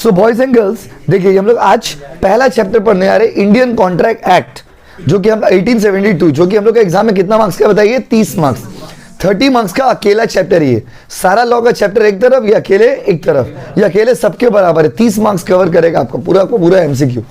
So boys and girls, देखिए हम लोग आज पहला चैप्टर पढ़ने आ रहे हैं, इंडियन कॉन्ट्रैक्ट एक्ट, जो कि हम 1872, जो कि हम लोग का एग्जाम में कितना मार्क्स का बताइए, 30 मार्क्स, 30 मार्क्स का अकेला चैप्टर। ये सारा लॉ का चैप्टर एक तरफ, या अकेले एक तरफ, या अकेले सबके बराबर है, 30 मार्क्स कवर करेगा आपका पूरा एमसीक्यू।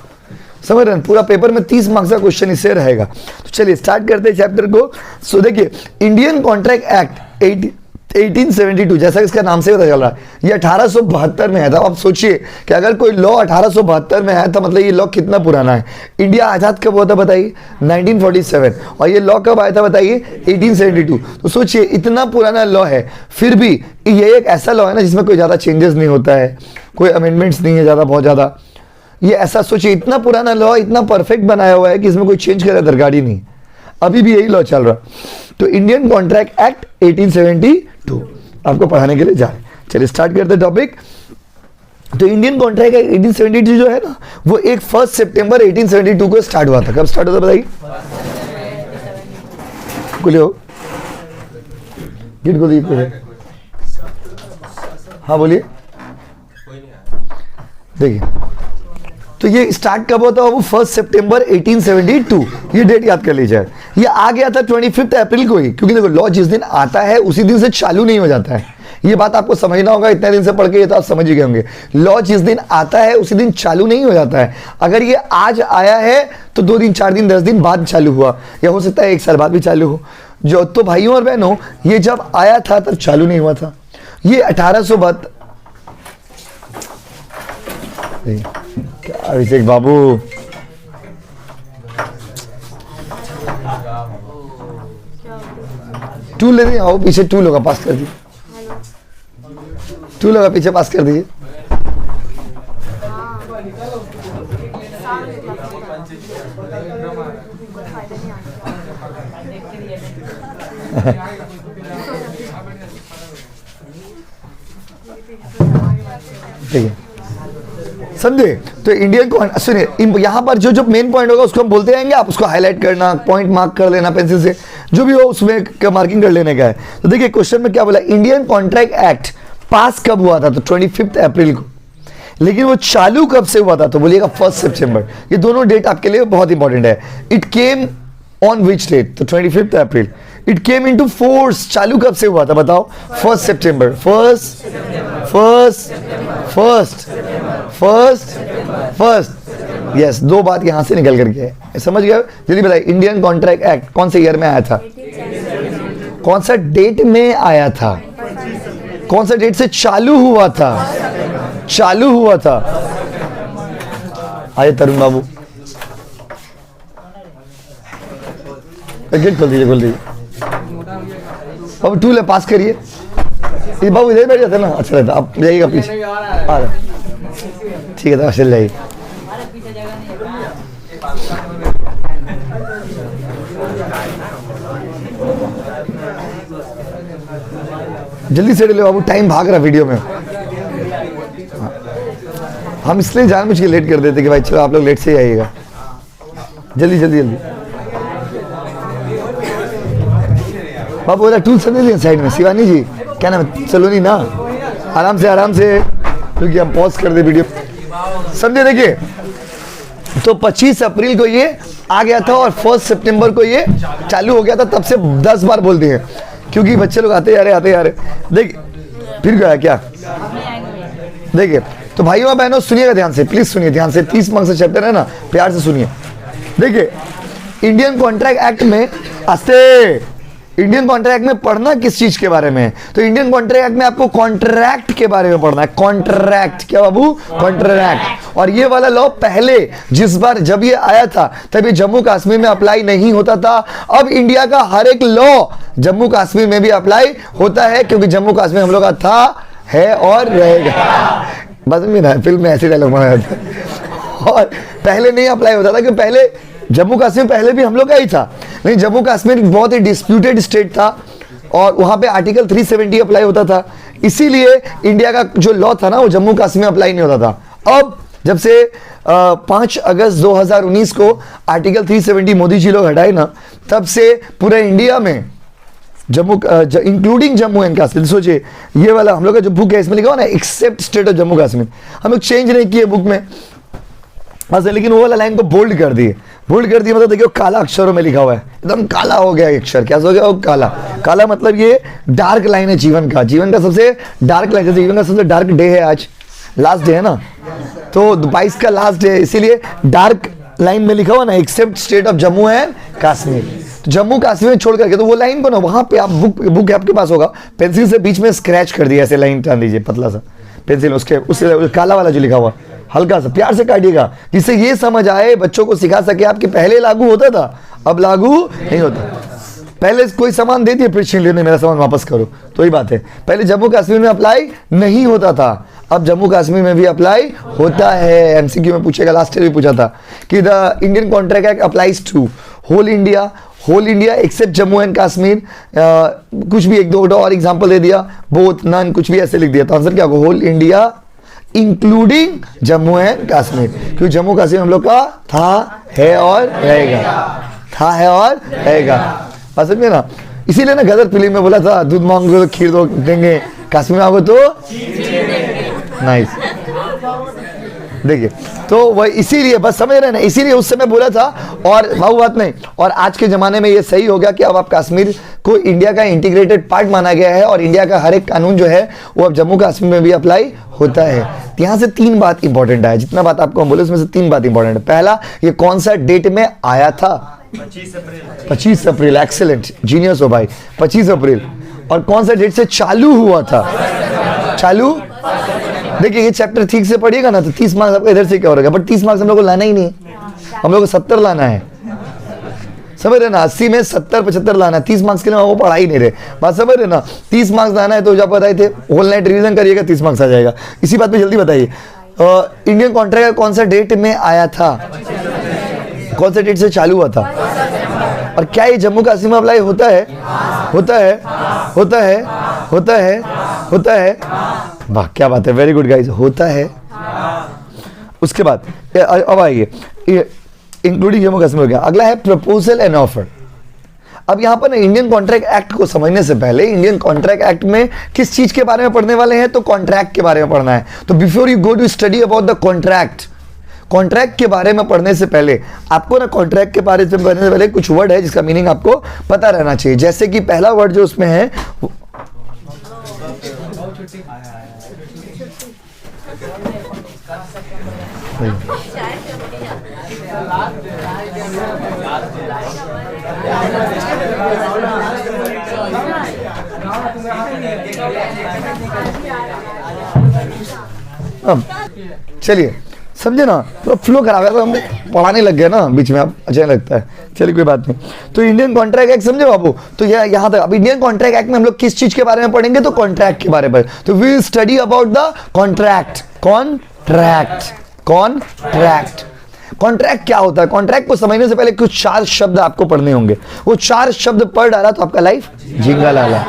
समझ रहे हैं, पूरा पेपर में 30 मार्क्स का क्वेश्चन इससे रहेगा। तो चलिए स्टार्ट करते हैं चैप्टर को। सो देखिए, इंडियन कॉन्ट्रैक्ट एक्ट 1872, जैसा कि इसका नाम से पता चल रहा है, ये 1872 में आया था। आप सोचिए कि अगर कोई लॉ 1872 में आया था, मतलब ये लॉ कितना पुराना है। इंडिया आज़ाद कब हुआ था बताइए, 1947, और ये लॉ कब आया था बताइए, 1872। तो सोचिए इतना पुराना लॉ है, फिर भी ये एक ऐसा लॉ है ना जिसमें कोई ज़्यादा चेंजेस नहीं होता है, कोई अमेंडमेंट्स नहीं है ज़्यादा, बहुत ज़्यादा। ये ऐसा सोचिए, इतना पुराना लॉ इतना परफेक्ट बनाया हुआ है कि इसमें कोई चेंज करे दरगाड़ी नहीं, अभी भी यही लॉ चल रहा। तो इंडियन कॉन्ट्रैक्ट एक्ट 1872 आपको पढ़ाने के लिए जा रहे हैं। चलिए स्टार्ट करते हैं टॉपिक। तो इंडियन कॉन्ट्रैक्ट एक्ट 1872 जो है ना, वो 1 सितंबर 1872 को स्टार्ट हुआ था। कब स्टार्ट हुआ था बताइए, बोलिए, गिट बोलिए। हाँ बोलिए। देखिए, तो ये स्टार्ट कब होता है, वो 1 सितंबर 1872, ये डेट याद कर लीजिए। ये आ गया था 25 अप्रैल को ही, क्योंकि देखो लॉ जिस दिन आता है उसी दिन से चालू नहीं हो जाता है। ये बात आपको समझना होगा, इतने दिन से पढ़ के ये तो आप समझ ही गए होंगे। लॉ जिस दिन आता है उसी दिन चालू नहीं हो जाता है। अगर ये आज आया है तो 2 दिन 4 दिन 10 दिन बाद चालू हुआ, या हो सकता है 1 साल बाद भी चालू हो। जो तो भाइयों और बहनों, ये जब आया था तब चालू नहीं हुआ था। ये 1872, क्या अभिषेक बाबू, टूल लेने आओ, पीछे टूल होगा, पास कर दीजिए, टूल होगा पीछे, पास कर दीजिए। ठीक है, समझे। तो इंडियन को सुनिए, यहाँ पर जो जो मेन पॉइंट होगा उसको हम बोलते रहेंगे, आप उसको हाईलाइट करना, पॉइंट मार्क कर लेना पेंसिल से, जो भी हो उसमें मार्किंग कर लेने का है। तो देखिए क्वेश्चन में क्या बोला, इंडियन कॉन्ट्रैक्ट एक्ट पास कब हुआ था, तो 25 अप्रैल को। लेकिन वो चालू कब से हुआ था, तो बोलिएगा 1 सितंबर। ये दोनों डेट आपके लिए बहुत इंपॉर्टेंट है। It came on which date, तो 25 April. It came into force, चालू कब से हुआ था बताओ, 1 सितंबर। फर्स्ट, यस, 2 बात यहां से निकल करके है, समझ गए। जल्दी बताइए, इंडियन कॉन्ट्रैक्ट एक्ट कौन से ईयर में आया था, कौन सा डेट में आया था, कौन सा डेट से चालू हुआ था, आइए तरुण बाबू, गेट खोल दीजिए। अब टूल है, पास करिए। ये बाबू इधर बैठ जाते ना, अच्छा रहता, आप जाइएगा पीछे, आ रहा, ठीक है, तो चल जाइए। जल्दी से ले बाबू, टाइम भाग रहा वीडियो में। हम इसलिए जानबूझ के लेट कर देते कि भाई चलो आप लोग लेट से ही आइएगा, जल्दी। बाबू बोला टूल सब दे दिए साइड में, शिवानी जी क्या नाम है, सलोनी ना, आराम से, क्योंकि हम पॉज कर दे वीडियो, समझे। देखिए, तो 25 अप्रैल को ये आ गया था और 1 सितंबर को ये चालू हो गया था। तब से 10 बार बोलते हैं, क्योंकि बच्चे लोग आते जा रहे। देखिए फिर गया क्या, देखिए। तो भाइयों और बहनों सुनिएगा ध्यान से, प्लीज सुनिए ध्यान से, 30 मार्क्स का चैप्टर है ना, प्यार से सुनिए। देखिए, इंडियन कॉन्ट्रैक्ट एक्ट में इंडियन कॉन्ट्रैक्ट में पढ़ना किस चीज के बारे में, तो इंडियन कॉन्ट्रैक्ट एक्ट में आपको कॉन्ट्रैक्ट के बारे में पढ़ना है। कॉन्ट्रैक्ट क्या बाबू, कॉन्ट्रैक्ट। और ये वाला लॉ पहले जिस बार जब ये आया था तब ये जम्मू कश्मीर में अप्लाई नहीं होता था। अब इंडिया का हर एक लॉ जम्मू कश्मीर में भी अप्लाई होता है, क्योंकि जम्मू कश्मीर हम लोग का था, है और रहेगा। बस में फिल्म में ऐसे डायलॉग मारा जाता है। और पहले नहीं अप्लाई होता था, क्योंकि पहले जम्मू कश्मीर पहले भी हम लोग का ही था, लेकिन जम्मू कश्मीर बहुत ही डिस्प्यूटेड स्टेट था और वहां पे आर्टिकल 370 अप्लाई होता था। इसीलिए इंडिया का जो लॉ था ना, वो जम्मू कश्मीर में अप्लाई नहीं होता था। अब जब से 5 अगस्त 2019 को आर्टिकल 370 मोदी जी लोग हटाए ना, तब से पूरे इंडिया में जम्मू इंक्लूडिंग जम्मू एंड कश्मीर। सोचिए ये वाला हम लोग का जो बुक है इसमें लिखा हुआ ना except state of Jammu Kashmir, हम लोग चेंज नहीं किए बुक में बस, लेकिन वो वाला लाइन को बोल्ड कर दिए। बोल्ड कर दिया मतलब देखिए काला अक्षरों में लिखा हुआ है, एकदम काला हो गया अक्षर। क्या हो गया वो काला? काला मतलब ये डार्क लाइन है जीवन का, जीवन का सबसे डार्क लाइन। जैसे जीवन का सबसे डार्क डे है आज, लास्ट डे है ना, तो 22 का लास्ट डे, इसीलिए डार्क लाइन में लिखा हुआ ना except state of Jammu and Kashmir. तो जम्मू कश्मीर छोड़ करके तो वो लाइन को ना वहां पे आप बुक आपके पास होगा, पेंसिल से बीच में स्क्रैच कर दिया, ऐसे लाइन टान दीजिए पतला सा पेंसिल, उसके काला वाला जो लिखा हुआ हल्का सा प्यार से काटिएगा, जिससे ये समझ आए, बच्चों को सिखा सके आपके पहले लागू होता था अब लागू नहीं होता। पहले कोई सामान दे दिए फिर छीन लेने मेरा सामान वापस करो, तो ही बात है। पहले जम्मू कश्मीर में अप्लाई नहीं होता था, अब जम्मू कश्मीर में भी अप्लाई होता है। एमसीक्यू में पूछेगा, लास्ट ईयर भी पूछा था कि the Indian contract act applies to whole India except Jammu and Kashmir. कुछ भी एक दो और एग्जांपल दे दिया, बोथ नन कुछ भी ऐसे लिख दिया, तो आंसर क्या होगा? Whole India including Jammu and Kashmir, क्योंकि जम्मू कश्मीर हम लोग का था, है और रहेगा, था, है और रहेगा। बात समझे ना? इसीलिए ना गदर फिल्म में बोला था दूध मांगोगे तो खीर दो देंगे, कश्मीर में आओगे तो नाइस। देखिए तो वह इसीलिए बस समझ रहे ना, इसीलिए उस समय बोला था, और वो बात नहीं। और आज के ज़माने में ये सही हो गया कि अब आप कश्मीर को इंडिया का इंटीग्रेटेड पार्ट माना गया है, और इंडिया का हर एक कानून जो है वो अब जम्मू कश्मीर में भी अप्लाई होता है। यहाँ से 3 बात इंपॉर्टेंट है, जितना बात आपको हम बोले उसमें से 3 बात इंपॉर्टेंट है। पहला, ये कौन सा डेट में आया था? 25 अप्रैल। एक्सेलेंट, जीनियस हो भाई, 25 अप्रैल। और कौन सा डेट से चालू हुआ था? चालू, देखिए ये चैप्टर ठीक से पढ़िएगा ना तो 30 मार्क्स आपको इधर से क्या हो रहा है, बट 30 मार्क्स हम लोग को लाना ही नहीं, हम लोग को 70 लाना है, समझ रहे ना? 80 में 70 75 लाना है, 30 मार्क्स के लिए वो पढ़ा ही नहीं रहे, बात समझ रहे ना? 30 मार्क्स लाना है तो जब बताए थे होल नाइट रिवीजन करिएगा 30 मार्क्स आ जाएगा। इसी बात पे जल्दी बताइए, इंडियन कॉन्ट्रैक्ट कौन सा डेट में आया था, कौन सा डेट से चालू हुआ था, और क्या ये जम्मू कश्मीर में अप्लाई होता है? होता है, होता है, होता है, होता है। वाह क्या बात है, वेरी गुड गाइस, होता है। उसके बाद अब आइए, इंक्लूडिंग जम्मू कश्मीर हो गया। अगला है प्रपोजल एंड ऑफर। अब यहाँ पर ना इंडियन कॉन्ट्रैक्ट एक्ट को समझने से पहले, इंडियन कॉन्ट्रैक्ट एक्ट में किस चीज के बारे में पढ़ने वाले हैं, तो कॉन्ट्रैक्ट के बारे में पढ़ना है। तो before you go to study about the contract, contract के बारे में पढ़ने से पहले आपको ना कॉन्ट्रैक्ट के बारे में पढ़ने से पहले कुछ वर्ड है जिसका मीनिंग आपको पता रहना चाहिए। जैसे कि पहला वर्ड जो उसमें है चलिए समझे ना, तो फ्लो करा तो हम पढ़ाने लग गए ना बीच में, अब अच्छा लगता है, चलिए कोई बात नहीं। तो इंडियन कॉन्ट्रैक्ट एक्ट समझे बाबू, तो यहाँ तक। अब इंडियन कॉन्ट्रैक्ट एक्ट में हम लोग किस चीज के बारे में पढ़ेंगे, तो कॉन्ट्रैक्ट के बारे में। तो we will study about the contract. Contract, contract, contract क्या होता है? कॉन्ट्रैक्ट को समझने से पहले कुछ 4 शब्द आपको पढ़ने होंगे, वो 4 शब्द पढ़ डाला तो आपका लाइफ झिंगा लाला।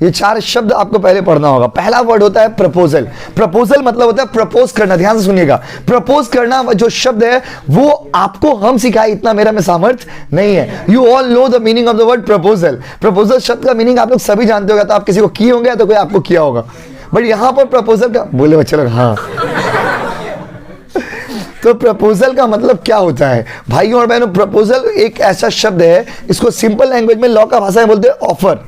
ये 4 शब्द आपको पहले पढ़ना होगा। पहला वर्ड होता है प्रपोजल। प्रपोजल मतलब होता है प्रपोज करना, ध्यान से सुनिएगा। प्रपोज करना जो शब्द है वो आपको हम सिखाए, इतना मेरा में सामर्थ्य नहीं है। You all know the meaning of the word proposal. Proposal शब्द का मीनिंग आप लोग सभी जानते होगा, तो आप किसी को किए होंगे तो कोई आपको किया होगा, बट यहां पर प्रपोजल का बोले बच्चे लोग हाँ तो प्रपोजल का मतलब क्या होता है भाइयों और बहनों? प्रपोजल एक ऐसा शब्द है, इसको सिंपल लैंग्वेज में लॉ का भाषा में बोलते हैं ऑफर।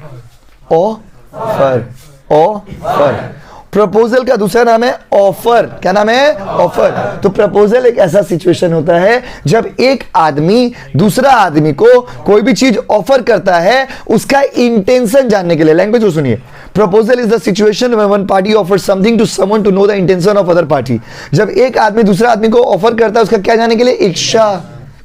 Offer, offer. प्रपोजल का दूसरा नाम है ऑफर। क्या नाम है? ऑफर। तो प्रपोजल एक ऐसा सिचुएशन होता है जब एक आदमी दूसरा आदमी को कोई भी चीज ऑफर करता है उसका इंटेंशन जानने के लिए। लैंग्वेज को सुनिए, proposal is the situation when one party offers something to someone to know the intention of other party. जब एक आदमी दूसरा आदमी को ऑफर करता है उसका क्या जानने के लिए? इच्छा।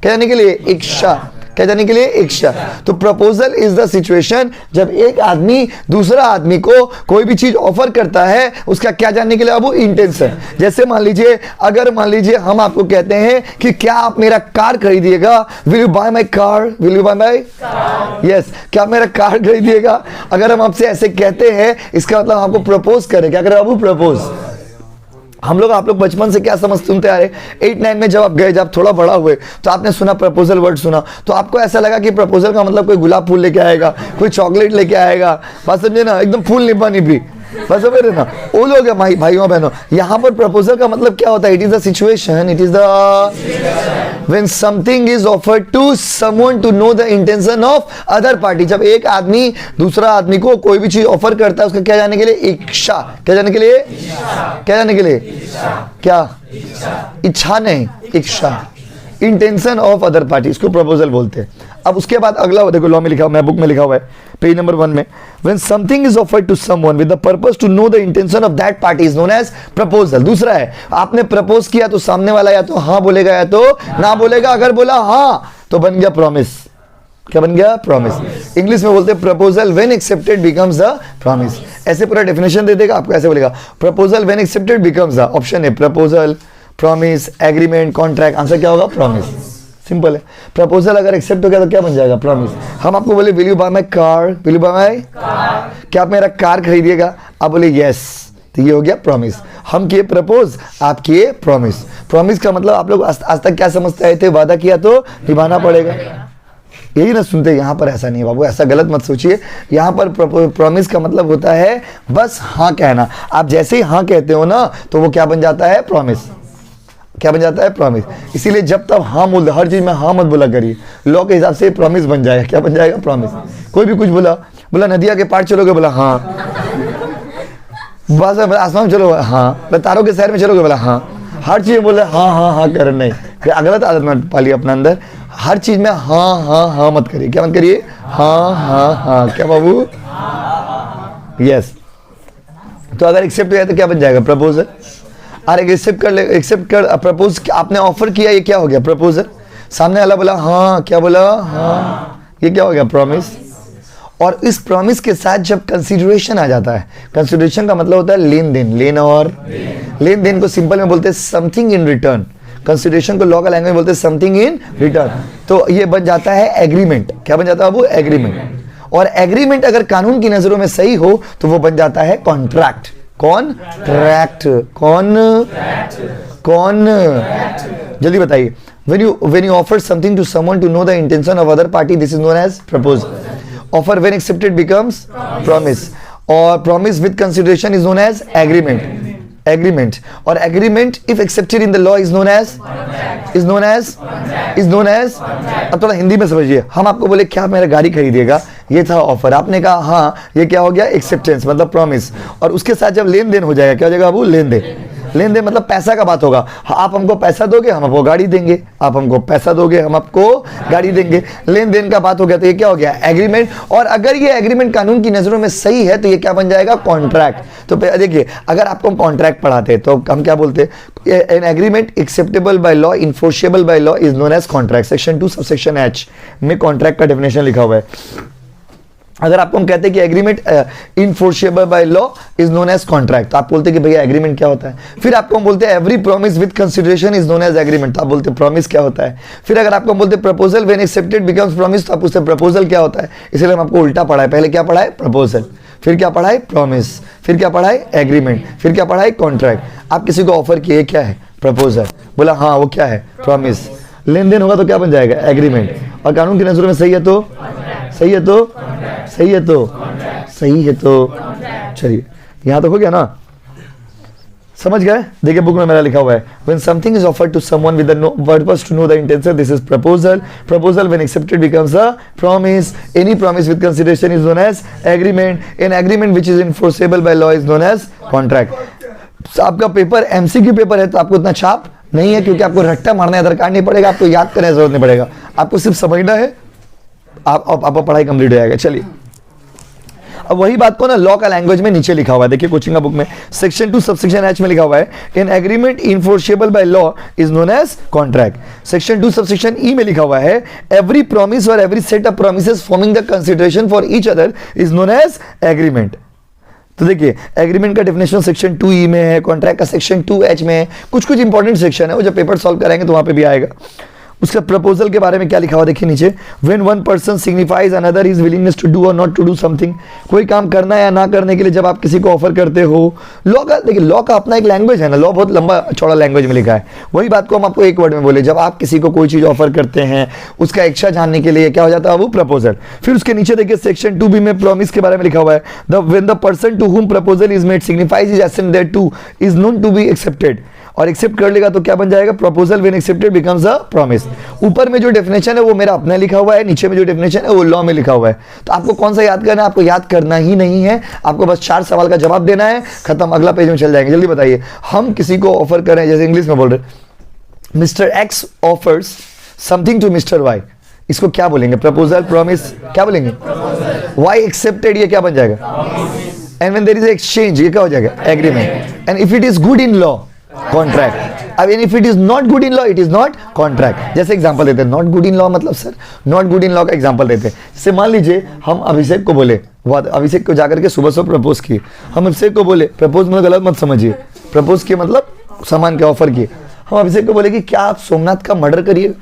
क्या जानने के लिए? इच्छा। क्या जानने के लिए? इच्छा। तो प्रपोजल इज द सिचुएशन जब एक आदमी दूसरा आदमी को कोई भी चीज ऑफर करता है उसका क्या जानने के लिए? अब वो इंटेंशन। जैसे मान लीजिए, अगर मान लीजिए हम आपको कहते हैं कि क्या आप मेरा कार खरीदिएगा, will you buy my car, will you buy my yes, क्या आप मेरा कार खरीदिएगा? अगर हम आपसे ऐसे कहते हैं इसका मतलब आपको प्रपोज करें। क्या करें बाबू? प्रपोज। हम लोग आप लोग बचपन से क्या समझ सुनते आ रहे, 8-9 में जब आप गए, जब थोड़ा बड़ा हुए तो आपने सुना प्रपोजल वर्ड सुना, तो आपको ऐसा लगा कि प्रपोजल का मतलब कोई गुलाब फूल लेके आएगा, कोई चॉकलेट लेके आएगा, बात समझे ना, एकदम फूल निभा निभी, बस समझ रहे ना, वो लोग है भाइयों बहनों। यहाँ पर प्रपोजल का मतलब क्या होता है? It is the situation, it is the when something is offered to someone to know the intention of other party. जब एक आदमी दूसरा आदमी को कोई भी चीज ऑफर करता है, उसका क्या जाने के लिए? इच्छा। क्या जाने के लिए? क्या जाने के लिए? क्या? इच्छा नहीं, इच्छा, इंटेंशन ऑफ अदर पार्टी, इसको प्रपोजल बोलते हैं। अब उसके बाद अगला देखो, लॉ में लिखा हुआ, मैं बुक में लिखा हुआ है पेज नंबर 1 में, when something is offered to someone with the purpose to know the intention of that party is known as proposal. दूसरा है, आपने प्रपोज किया तो सामने वाला या तो हाँ बोलेगा या तो ना बोलेगा। अगर बोला हाँ तो बन गया प्रॉमिस। क्या बन गया? प्रॉमिस। इंग्लिश में बोलते हैं proposal when accepted becomes a promise. ऐसे पूरा डेफिनेशन दे देगा आपको, ऐसे बोलेगा proposal when accepted becomes a, option है proposal, promise, agreement, contract. Answer क्या होगा? प्रॉमिस। सिंपल है। प्रपोजल अगर एक्सेप्ट हो गया तो क्या बन जाएगा? प्रॉमिस। हम आपको बोले will you buy my car, will you buy my car, क्या आप मेरा कार खरीदिएगा? आप बोले यस, तो ये हो गया प्रॉमिस। हम किए प्रपोज, आप किए प्रॉमिस। प्रॉमिस का मतलब आप लोग आज तक क्या समझते आए थे? वादा किया तो निभाना पड़ेगा, यही ना सुनते। यहाँ पर ऐसा नहीं है बाबू, ऐसा गलत मत सोचिए। यहाँ पर प्रॉमिस का मतलब होता है बस हाँ कहना। आप जैसे ही हाँ कहते हो ना तो वो क्या बन जाता है? प्रॉमिस। क्या बन जाता है? प्रॉमिस। इसीलिए जब तब हाँ बोल दो, हर चीज में हाँ मत बोला करिए, लॉ के हिसाब से प्रॉमिस बन जाएगा। क्या बन जाएगा? प्रॉमिस। कोई भी कुछ बोला नदिया के पार चलोगे, बोला हाँ, बस आसमान चलो, हाँ, तारों के शहर में चलोगे, बोला हाँ, हर चीज बोले हाँ हाँ हाँ कर नहीं। गलत आदत मत पालिए अपने अंदर, हर चीज में हाँ हाँ हाँ मत करिए। क्या मत करिए? हाँ हाँ हाँ। क्या बाबू? यस। तो अगर एक्सेप्ट हो जाए तो क्या बन जाएगा? प्रपोजल। अरे एक्सेप्ट कर प्रपोज, आपने ऑफर किया, ये क्या हो गया? प्रपोजल। सामने वाला बोला हाँ, क्या बोला? हाँ, ये क्या हो गया? प्रॉमिस। और इस प्रॉमिस के साथ जब कंसिडरेशन आ जाता है, कंसिडरेशन का मतलब होता है लेन देन, लेन और लेन देन को सिंपल में बोलते हैं समथिंग इन रिटर्न। कंसिडरेशन को लॉ का लैंग्वेज बोलते हैं समथिंग इन रिटर्न। तो ये बन जाता है एग्रीमेंट। क्या बन जाता है वो? एग्रीमेंट। और एग्रीमेंट अगर कानून की नजरों में सही हो तो वो बन जाता है कॉन्ट्रैक्ट। कॉन्ट्रैक्ट। कौन जल्दी बताइए। when you offer something to someone to know the intention of other party, this is known as proposal. Offer when accepted becomes promise, or promise with consideration is known as agreement. और agreement if accepted in the law is known as अब थोड़ा हिंदी में समझिए। हम आपको बोले क्या मेरा गाड़ी खरीदिएगा, ये था ऑफर, आपने कहा हाँ, ये क्या हो गया? एक्सेप्टेंस मतलब प्रॉमिस। और उसके साथ जब लेन देन हो जाएगा, क्या हो जाएगा? वो लेन देन मतलब पैसा का बात होगा। आप हमको पैसा दोगे, हम आपको गाड़ी देंगे, आप हमको पैसा दोगे, हम आपको गाड़ी देंगे। लेन देन का बात हो गया, तो ये क्या हो गया? एग्रीमेंट। और अगर ये एग्रीमेंट कानून की नजरों में सही है तो ये क्या बन जाएगा? कॉन्ट्रैक्ट। तो देखिए, अगर आपको हम कॉन्ट्रैक्ट पढ़ाते हैं तो हम क्या बोलते हैं? An agreement acceptable by law, enforceable by law is known as contract. Section 2 subsection H में कॉन्ट्रैक्ट का डेफिनेशन लिखा हुआ है। अगर आपको हम कहते हैं कि agreement enforceable by law is known as contract, तो आप बोलते हैं कि भैया एग्रीमेंट क्या होता है। फिर आपको हम बोलते हैं every promise with consideration is known as agreement, तो आप बोलते हैं प्रॉमिस क्या होता है। फिर अगर आपको हम बोलते हैं proposal when accepted becomes promise, तो आप पूछते हैं प्रपोजल क्या होता है। इसलिए हम आपको उल्टा पढ़ा है, पहले क्या पढ़ा है? प्रपोजल, फिर क्या पढ़ा है? प्रॉमिस, फिर क्या पढ़ा है? एग्रीमेंट, फिर क्या पढ़ा है? कॉन्ट्रैक्ट। आप किसी को ऑफर किए, क्या है? प्रपोजल, बोला हाँ, वो क्या है? प्रॉमिस। लेन देन होगा तो क्या बन जाएगा? एग्रीमेंट। और कानून की नजरों में सही है तो सही है तो चलिए, यहां तक हो गया ना? समझ गए? देखिए बुक में मेरा लिखा हुआ है, when something is offered to someone with the purpose to know the intention, this is proposal. Proposal when accepted becomes a promise. Any promise with consideration is known as agreement. An agreement which is enforceable by law is known as contract. आपका paper MCQ paper है तो आपको इतना छाप नहीं है, क्योंकि आपको रट्टा मारना है, दरकार नहीं पड़ेगा, आपको याद करने की जरूरत नहीं पड़ेगा, आपको सिर्फ समझना है, आपका पढ़ाई कंप्लीट हो जाएगा। चलिए, अब वही बात को ना लॉ का लैंग्वेज में नीचे लिखा हुआ है, देखिए कोचिंग का बुक में सेक्शन 2 सबसेक्शन H में लिखा हुआ है, an agreement enforceable by law is known as contract. Section 2 subsection E में लिखा हुआ है, एवरी प्रॉमिस और every set of promises forming the consideration for each other is known as agreement. तो देखिए, एग्रीमेंट का डेफिनेशन सेक्शन 2E में है, कॉन्ट्रैक्ट का सेक्शन 2H में है। कुछ इंपॉर्टेंट सेक्शन है, वो जब पेपर सॉल्व कराएंगे तो वहां पे भी आएगा। उसका प्रपोजल के बारे में क्या लिखा हुआ देखिए नीचे, when one person signifies another is willingness to do or not to do something, कोई काम करना या ना करने के लिए जब आप किसी को ऑफर करते हो, लॉ का देखिए, लॉ का अपना एक लैंग्वेज है ना, लॉ बहुत लंबा चौड़ा लैंग्वेज में लिखा है, वही बात को हम आपको एक वर्ड में बोले, जब आप किसी को कोई चीज ऑफर करते हैं उसका इच्छा जानने के लिए क्या हो जाता है वो प्रपोजल। फिर उसके नीचे देखिए सेक्शन 2B में प्रॉमिस के बारे में लिखा हुआ है, the when the person to whom proposal is made signifies is assent that to is known to be accepted, और एक्सेप्ट कर लेगा तो क्या बन जाएगा, proposal when accepted becomes a promise. ऊपर में जो डेफिनेशन है वो मेरा अपना लिखा हुआ है, नीचे में जो डेफिनेशन है वो लॉ में लिखा हुआ है। तो आपको कौन सा याद करना है, आपको याद करना ही नहीं है, आपको बस 4 सवाल का जवाब देना है, खत्म, अगला पेज में चल जाएंगे। जल्दी बताइए, हम किसी को ऑफर कर रहे हैं, जैसे इंग्लिश में बोल रहे mister X offers something to mister Y, इसको क्या बोलेंगे, प्रपोजल, प्रॉमिस, क्या बोलेंगे, वाई एक्सेप्टेड, ये क्या बन जाएगा, and when there is exchange, ये क्या हो जाएगा, agreement, and if it is good in law, contract. अब if it is not good in law, it is not contract. जैसे एग्जांपल देते हैं, नॉट गुड इन लॉ मतलब sir, not good in law का एग्जांपल देते हैं। जैसे मान लीजिए हम अभिषेक को बोले, अभिषेक को जाकर के सुबह सुबह प्रपोज किए, हम अभिषेक को बोले, प्रपोज मतलब गलत मत समझिए, प्रपोज किए मतलब सामान के ऑफर किए, हम अभिषेक को बोले कि क्या आप सोमनाथ का मर्डर करिए,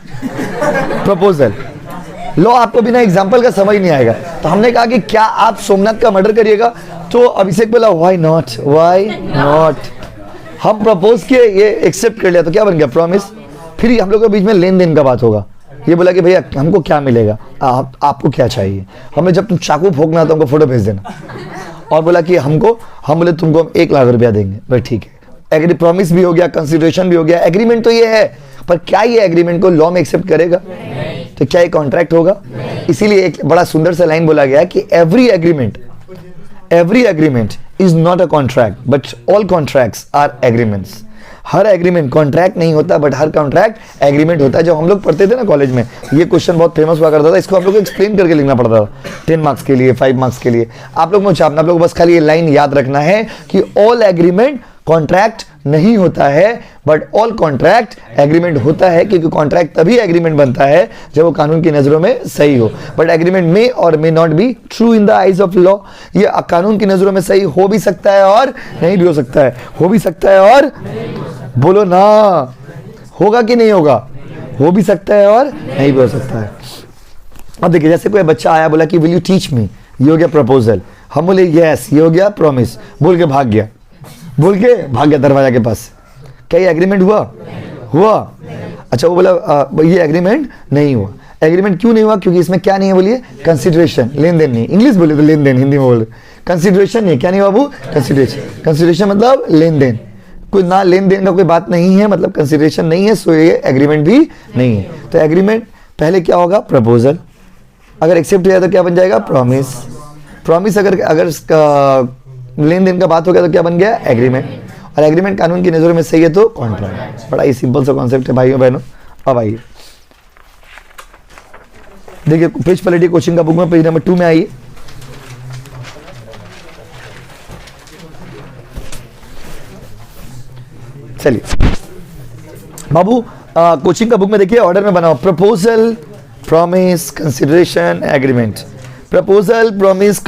प्रपोजल। लो आपको बिना एग्जांपल का समझ नहीं आएगा, तो हमने कहा कि क्या आप सोमनाथ का मर्डर करिएगा, तो अभिषेक बोला व्हाई नॉट, व्हाई नॉट, हम प्रपोज किए, ये एक्सेप्ट कर लिया, तो क्या बन गया, प्रॉमिस। फिर हम लोग के बीच में लेन देन का बात होगा, ये बोला कि भैया हमको क्या मिलेगा, आपको क्या चाहिए, हमें जब तुम चाकू भोंकना तो हमको फोटो भेज देना, और बोला कि हम बोले तुमको हम 1 लाख रुपया देंगे, भाई ठीक है, एग्री, प्रॉमिस भी हो गया, कंसिडरेशन भी हो गया, एग्रीमेंट तो ये है, पर क्या ये एग्रीमेंट को लॉ में एक्सेप्ट करेगा, तो क्या ये कॉन्ट्रैक्ट होगा। इसीलिए एक बड़ा सुंदर सा लाइन बोला गया है कि every agreement is not a contract but all contracts are agreements. हर एग्रीमेंट कॉन्ट्रैक्ट नहीं होता, बट हर कॉन्ट्रैक्ट एग्रीमेंट होता है। जब हम लोग पढ़ते थे ना कॉलेज में, ये क्वेश्चन बहुत फेमस हुआ करता था, इसको हम लोग को एक्सप्लेन करके लिखना पड़ता था 10 मार्क्स के लिए, 5 मार्क्स के लिए। आप लोग छापना, आप लोग बस खाली ये लाइन याद रखना है कि ऑल एग्रीमेंट कॉन्ट्रैक्ट नहीं होता है, बट ऑल कॉन्ट्रैक्ट एग्रीमेंट होता है, क्योंकि कॉन्ट्रैक्ट तभी एग्रीमेंट बनता है जब वो कानून की नजरों में सही हो। बट एग्रीमेंट मे और may not be true in the eyes of law, ये कानून की नजरों में सही हो भी सकता है और नहीं भी हो सकता है, हो भी सकता है और, बोलो ना, होगा कि नहीं होगा, हो भी सकता है और नहीं भी हो सकता है। अब देखिए, जैसे कोई बच्चा आया, बोला कि विल यू टीच मी, ये हो गया प्रपोजल, हम बोले यस, ये हो गया प्रॉमिस, बोल के भाग गया दरवाजा के पास, क्या ये एग्रीमेंट हुआ? अच्छा, वो बोला ये एग्रीमेंट नहीं हुआ। एग्रीमेंट क्यों नहीं हुआ? क्योंकि इसमें क्या नहीं है, बोलिए, कंसिडरेशन, लेन देन नहीं, इंग्लिश बोले तो लेन देन, हिंदी में बोले कंसिडरेशन नहीं, क्या नहीं बाबू, कंसिडरेशन मतलब लेन देन, कोई ना लेन देन का कोई बात नहीं है, मतलब कंसिडरेशन नहीं है, सो ये एग्रीमेंट भी नहीं है। तो एग्रीमेंट पहले क्या होगा, प्रपोजल, अगर एक्सेप्ट हुआ तो क्या बन जाएगा, प्रॉमिस, अगर लेन देन का बात हो गया तो क्या बन गया, एग्रीमेंट, और एग्रीमेंट कानून की नजरों में सही है तो कॉन्ट्रैक्ट। बड़ा ही सिंपल सा कॉन्सेप्ट है भाइयों बहनों। अब आइए देखिए, पेज पलटिए कोचिंग का बुक में, पेज नंबर 2 में आइए। चलिए बाबू, कोचिंग का बुक में देखिए, ऑर्डर में बनाओ, proposal, promise, consideration, agreement, proposal, promise,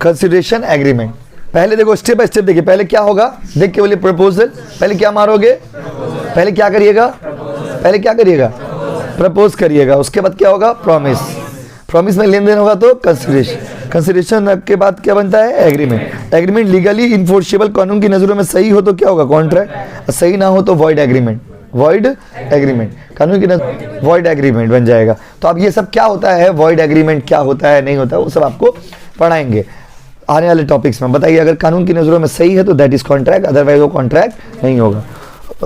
consideration, agreement. पहले देखो, स्टेप बाय स्टेप देखिए, पहले क्या होगा, देख के बोलिए, प्रपोजल, पहले क्या मारोगे, पहले क्या करिएगा, प्रपोज करिएगा, उसके बाद क्या होगा, प्रॉमिस में लेन देन होगा तो कंसिडरेशन के बाद क्या बनता है, एग्रीमेंट लीगली इन्फोर्सेबल, कानून की नजरों में सही हो तो क्या होगा, कॉन्ट्रैक्ट, सही ना हो तो वॉइड एग्रीमेंट, कानून की वॉइड एग्रीमेंट बन जाएगा। तो अब ये सब क्या होता है, वॉइड एग्रीमेंट क्या होता है, नहीं होता है, वो सब आपको पढ़ाएंगे आने वाले टॉपिक्स में। बताइए, अगर कानून की नजरों में सही है तो दैट इज कॉन्ट्रैक्ट, अदरवाइज वो कॉन्ट्रैक्ट नहीं होगा,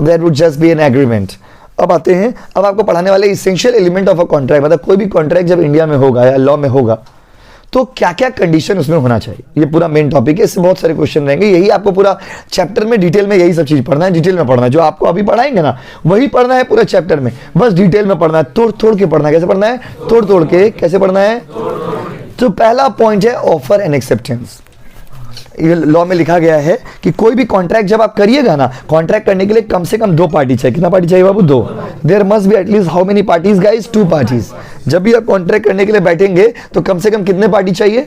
that would just be an agreement. अब आते हैं, अब आपको पढ़ाने वाले essential element of a contract, मतलब कोई भी कॉन्ट्रैक्ट जब इंडिया में होगा या लॉ में होगा तो क्या क्या कंडीशन उसमें होना चाहिए, ये पूरा मेन टॉपिक है। इससे बहुत सारे क्वेश्चन रहेंगे, यही आपको पूरा चैप्टर में डिटेल में यही सब चीज पढ़ना है, डिटेल में पढ़ना है, जो आपको अभी पढ़ाएंगे ना वही पढ़ना है पूरा चैप्टर में, बस डिटेल में पढ़ना है, तोड़ के पढ़ना है। कैसे पढ़ना है, तोड़ के कैसे पढ़ना है। तो पहला पॉइंट है ऑफर एंड एक्सेप्टेंस। लॉ में लिखा गया है कि कोई भी कॉन्ट्रैक्ट जब आप करिएगा ना, कॉन्ट्रैक्ट करने के लिए कम से कम 2 पार्टी चाहिए। कितना पार्टी चाहिए बाबू, 2। There must be at least how many parties guys, 2 parties. जब भी आप कॉन्ट्रैक्ट करने के लिए बैठेंगे तो कम से कम कितने पार्टी चाहिए,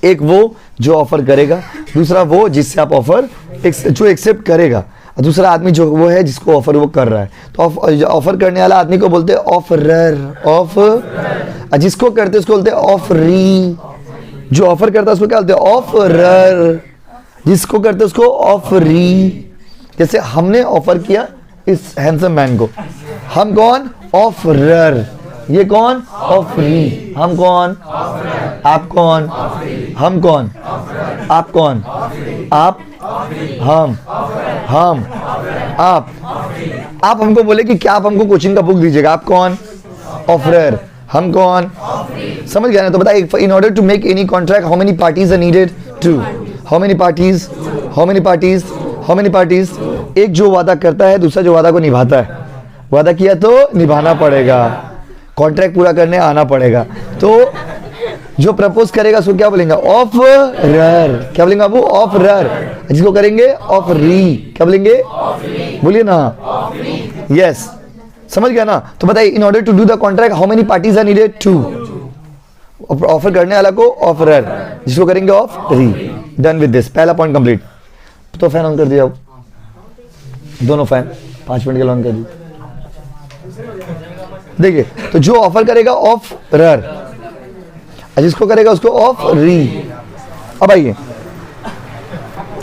एक वो जो ऑफर करेगा, दूसरा वो जिससे आप ऑफर जो एक्सेप्ट करेगा। और दूसरा आदमी जो वो है जिसको ऑफर वो कर रहा है, तो ऑफर करने वाला आदमी को बोलते हैं ऑफरर, ऑफर। जिसको करते उसको बोलते हैं ऑफरी, जो ऑफर करता है उसको क्या बोलते हैं ऑफरर, जिसको करते उसको ऑफरी। जैसे हमने ऑफर किया इस हैंडसम मैन को, हम कौन ऑफरर, ये कौन ऑफरी, हम कौन आप कौन हम कौन आप कौन आप हम आप हमको बोले कि क्या आप हमको कोचिंग का बुक दीजिएगा, आप कौन ऑफरर, हम कौन समझ गए ना। तो बताइए in order to make any contract how many parties are needed, two. How many parties, how many parties, how many parties. एक जो वादा करता है दूसरा जो वादा को निभाता है, वादा किया तो निभाना पड़ेगा, कॉन्ट्रैक्ट पूरा करने आना पड़ेगा। तो जो प्रपोज करेगा उसको क्या बोलेंगे ऑफरर, क्या बोलेंगे बाबू ऑफरर। जिसको करेंगे ऑफरी, क्या बोलेंगे बोलिए ना, यस समझ गया ना। तो बताइए in order to do the contract how many parties are needed, two. Offer करने वाला को ऑफरर, जिसको करेंगे ऑफरी। डन विद दिस, पहला पॉइंट कंप्लीट। तो फैन ऑन कर दिया, दोनों फैन 5 मिनट के लिए ऑन कर दिए। देखिए तो जो ऑफर करेगा ऑफरर, जिसको करेगा उसको ऑफरी। अब आइए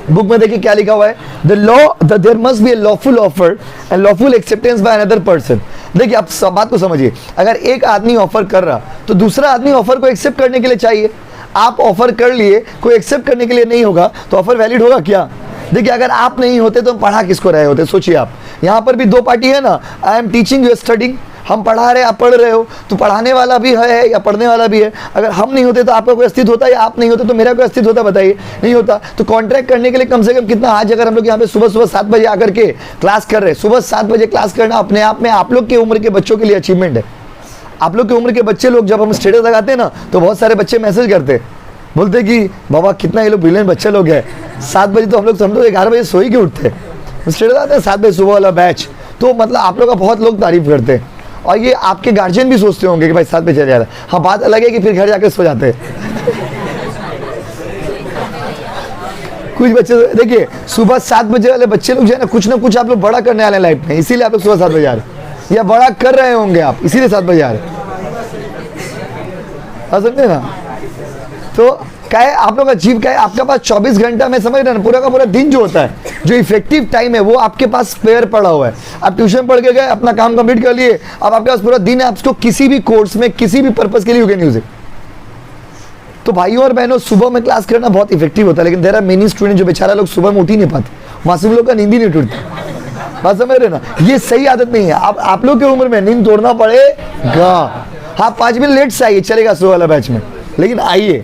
बुक में देखिए क्या लिखा हुआ है, the law there must be a lawful offer and lawful acceptance by another person. देखिए आप सब बात को समझिए, अगर एक आदमी ऑफर कर रहा तो दूसरा आदमी ऑफर को एक्सेप्ट करने के लिए चाहिए। आप ऑफर कर लिए, कोई एक्सेप्ट करने के लिए नहीं होगा तो ऑफर वैलिड होगा क्या? देखिए अगर आप नहीं होते तो पढ़ा किसको रहे होते, सोचिए आप। यहाँ पर भी दो पार्टी है ना, I am teaching you studying, हम पढ़ा रहे आप पढ़ रहे हो, तो पढ़ाने वाला भी है या पढ़ने वाला भी है। अगर हम नहीं होते तो आपका कोई अस्तित्व होता, या आप नहीं होते तो मेरा कोई अस्तित्व होता, बताइए नहीं होता। तो कॉन्ट्रैक्ट करने के लिए कम से कम कितना, आज अगर हम लोग यहाँ पे सुबह सुबह 7 बजे आकर के क्लास कर रहे हैं, सुबह 7 बजे क्लास करना अपने आप में आप लोग की उम्र के बच्चों के लिए अचीवमेंट है। आप लोग की उम्र के बच्चे लोग जब हम स्टेटस लगाते हैं ना, तो बहुत सारे बच्चे मैसेज करते, बोलते कि बाबा कितना ये लोग ब्रिलियंट बच्चे लोग हैं। 7 बजे तो हम लोग 11 बजे सोई के उठते, स्टेटस आते हैं 7 बजे सुबह वाला बैच। तो मतलब आप लोग का बहुत लोग तारीफ करते हैं, और ये आपके गार्जियन भी सोचते होंगे कि भाई 7 बजे चले जा रहा है। हाँ बात अलग है कि फिर घर जाकर सो जाते हैं। कुछ बच्चे देखिए सुबह 7 बजे वाले बच्चे लोग जो है ना कुछ आप लोग बड़ा करने वाले लाइफ में, इसीलिए आप लोग सुबह 7 बजे आ रहे हैं, या बड़ा कर रहे होंगे आप इसीलिए 7 बजे आ रहे हैं, समझे ना। तो क्या है आप लोग का जीव, क्या है आपके पास 24 घंटा में समझ रहे ना, पूरा का पूरा दिन जो होता है, जो इफेक्टिव टाइम है वो आपके पास स्पेयर पड़ा हुआ है। आप ट्यूशन पढ़ के गए, अपना काम कंप्लीट कर लिए, अब आपके पास पूरा दिन है, आपको किसी भी कोर्स में किसी भी पर्पस के लिए यू कैन यूज इट। तो भाइयों और बहनों सुबह में क्लास करना बहुत इफेक्टिव होता है, लेकिन देयर आर मेनी स्टूडेंट जो बेचारा लोग सुबह में उठ ही नहीं पाते, मासूम लोग का नींद ही नहीं टूटता, बात समझ रहे ना। ये सही आदत नहीं है। आप लोग की उम्र में नींद तोड़ना पड़ेगा। हाँ 5 मिनट लेट से आइए, चलेगा सुबह वाला बैच में, लेकिन आइए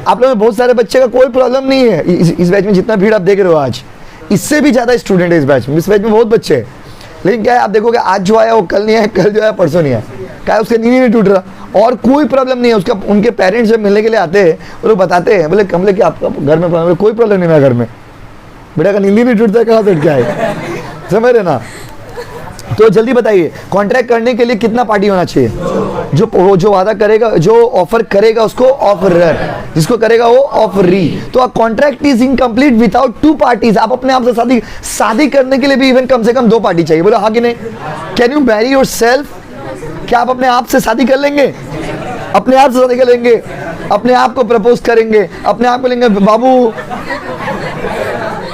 आप लोगों में बहुत सारे बच्चे का कोई प्रॉब्लम नहीं है। इस बैच में जितना भीड़ आप देख रहे हो आज, इससे भी ज़्यादा स्टूडेंट है इस बैच में बहुत बच्चे हैं। लेकिन क्या है आप देखोगे आज जो आया वो कल नहीं आया, कल जो आया परसों नहीं आया, क्या है उसके नींद नहीं टूट रहा, और कोई प्रॉब्लम नहीं है उसका। उनके पेरेंट्स जब मिलने के लिए आते हैं वो लोग बताते हैं, बोले कमले कि आपका घर में प्रॉब्लम, कोई प्रॉब्लम नहीं मेरा घर में, बेटा का नींद ही नहीं टूटता, कहाँ से क्या है, समझ रहे ना। तो जल्दी बताइए कॉन्ट्रैक्ट करने के लिए कितना पार्टी होना चाहिए? जो वादा करेगा, जो ऑफर करेगा उसको ऑफरर, जिसको करेगा वो ऑफरी। तो contract is incomplete without 2 parties. आप अपने आप से शादी करने के लिए भी इवन कम से कम 2 पार्टी चाहिए, बोलो हाँ कि नहीं? Can you Mary yourself? क्या आप अपने आप से शादी कर लेंगे? अपने आप से शादी कर लेंगे, अपने आप को प्रपोज करेंगे, अपने आप बोलेंगे बाबू,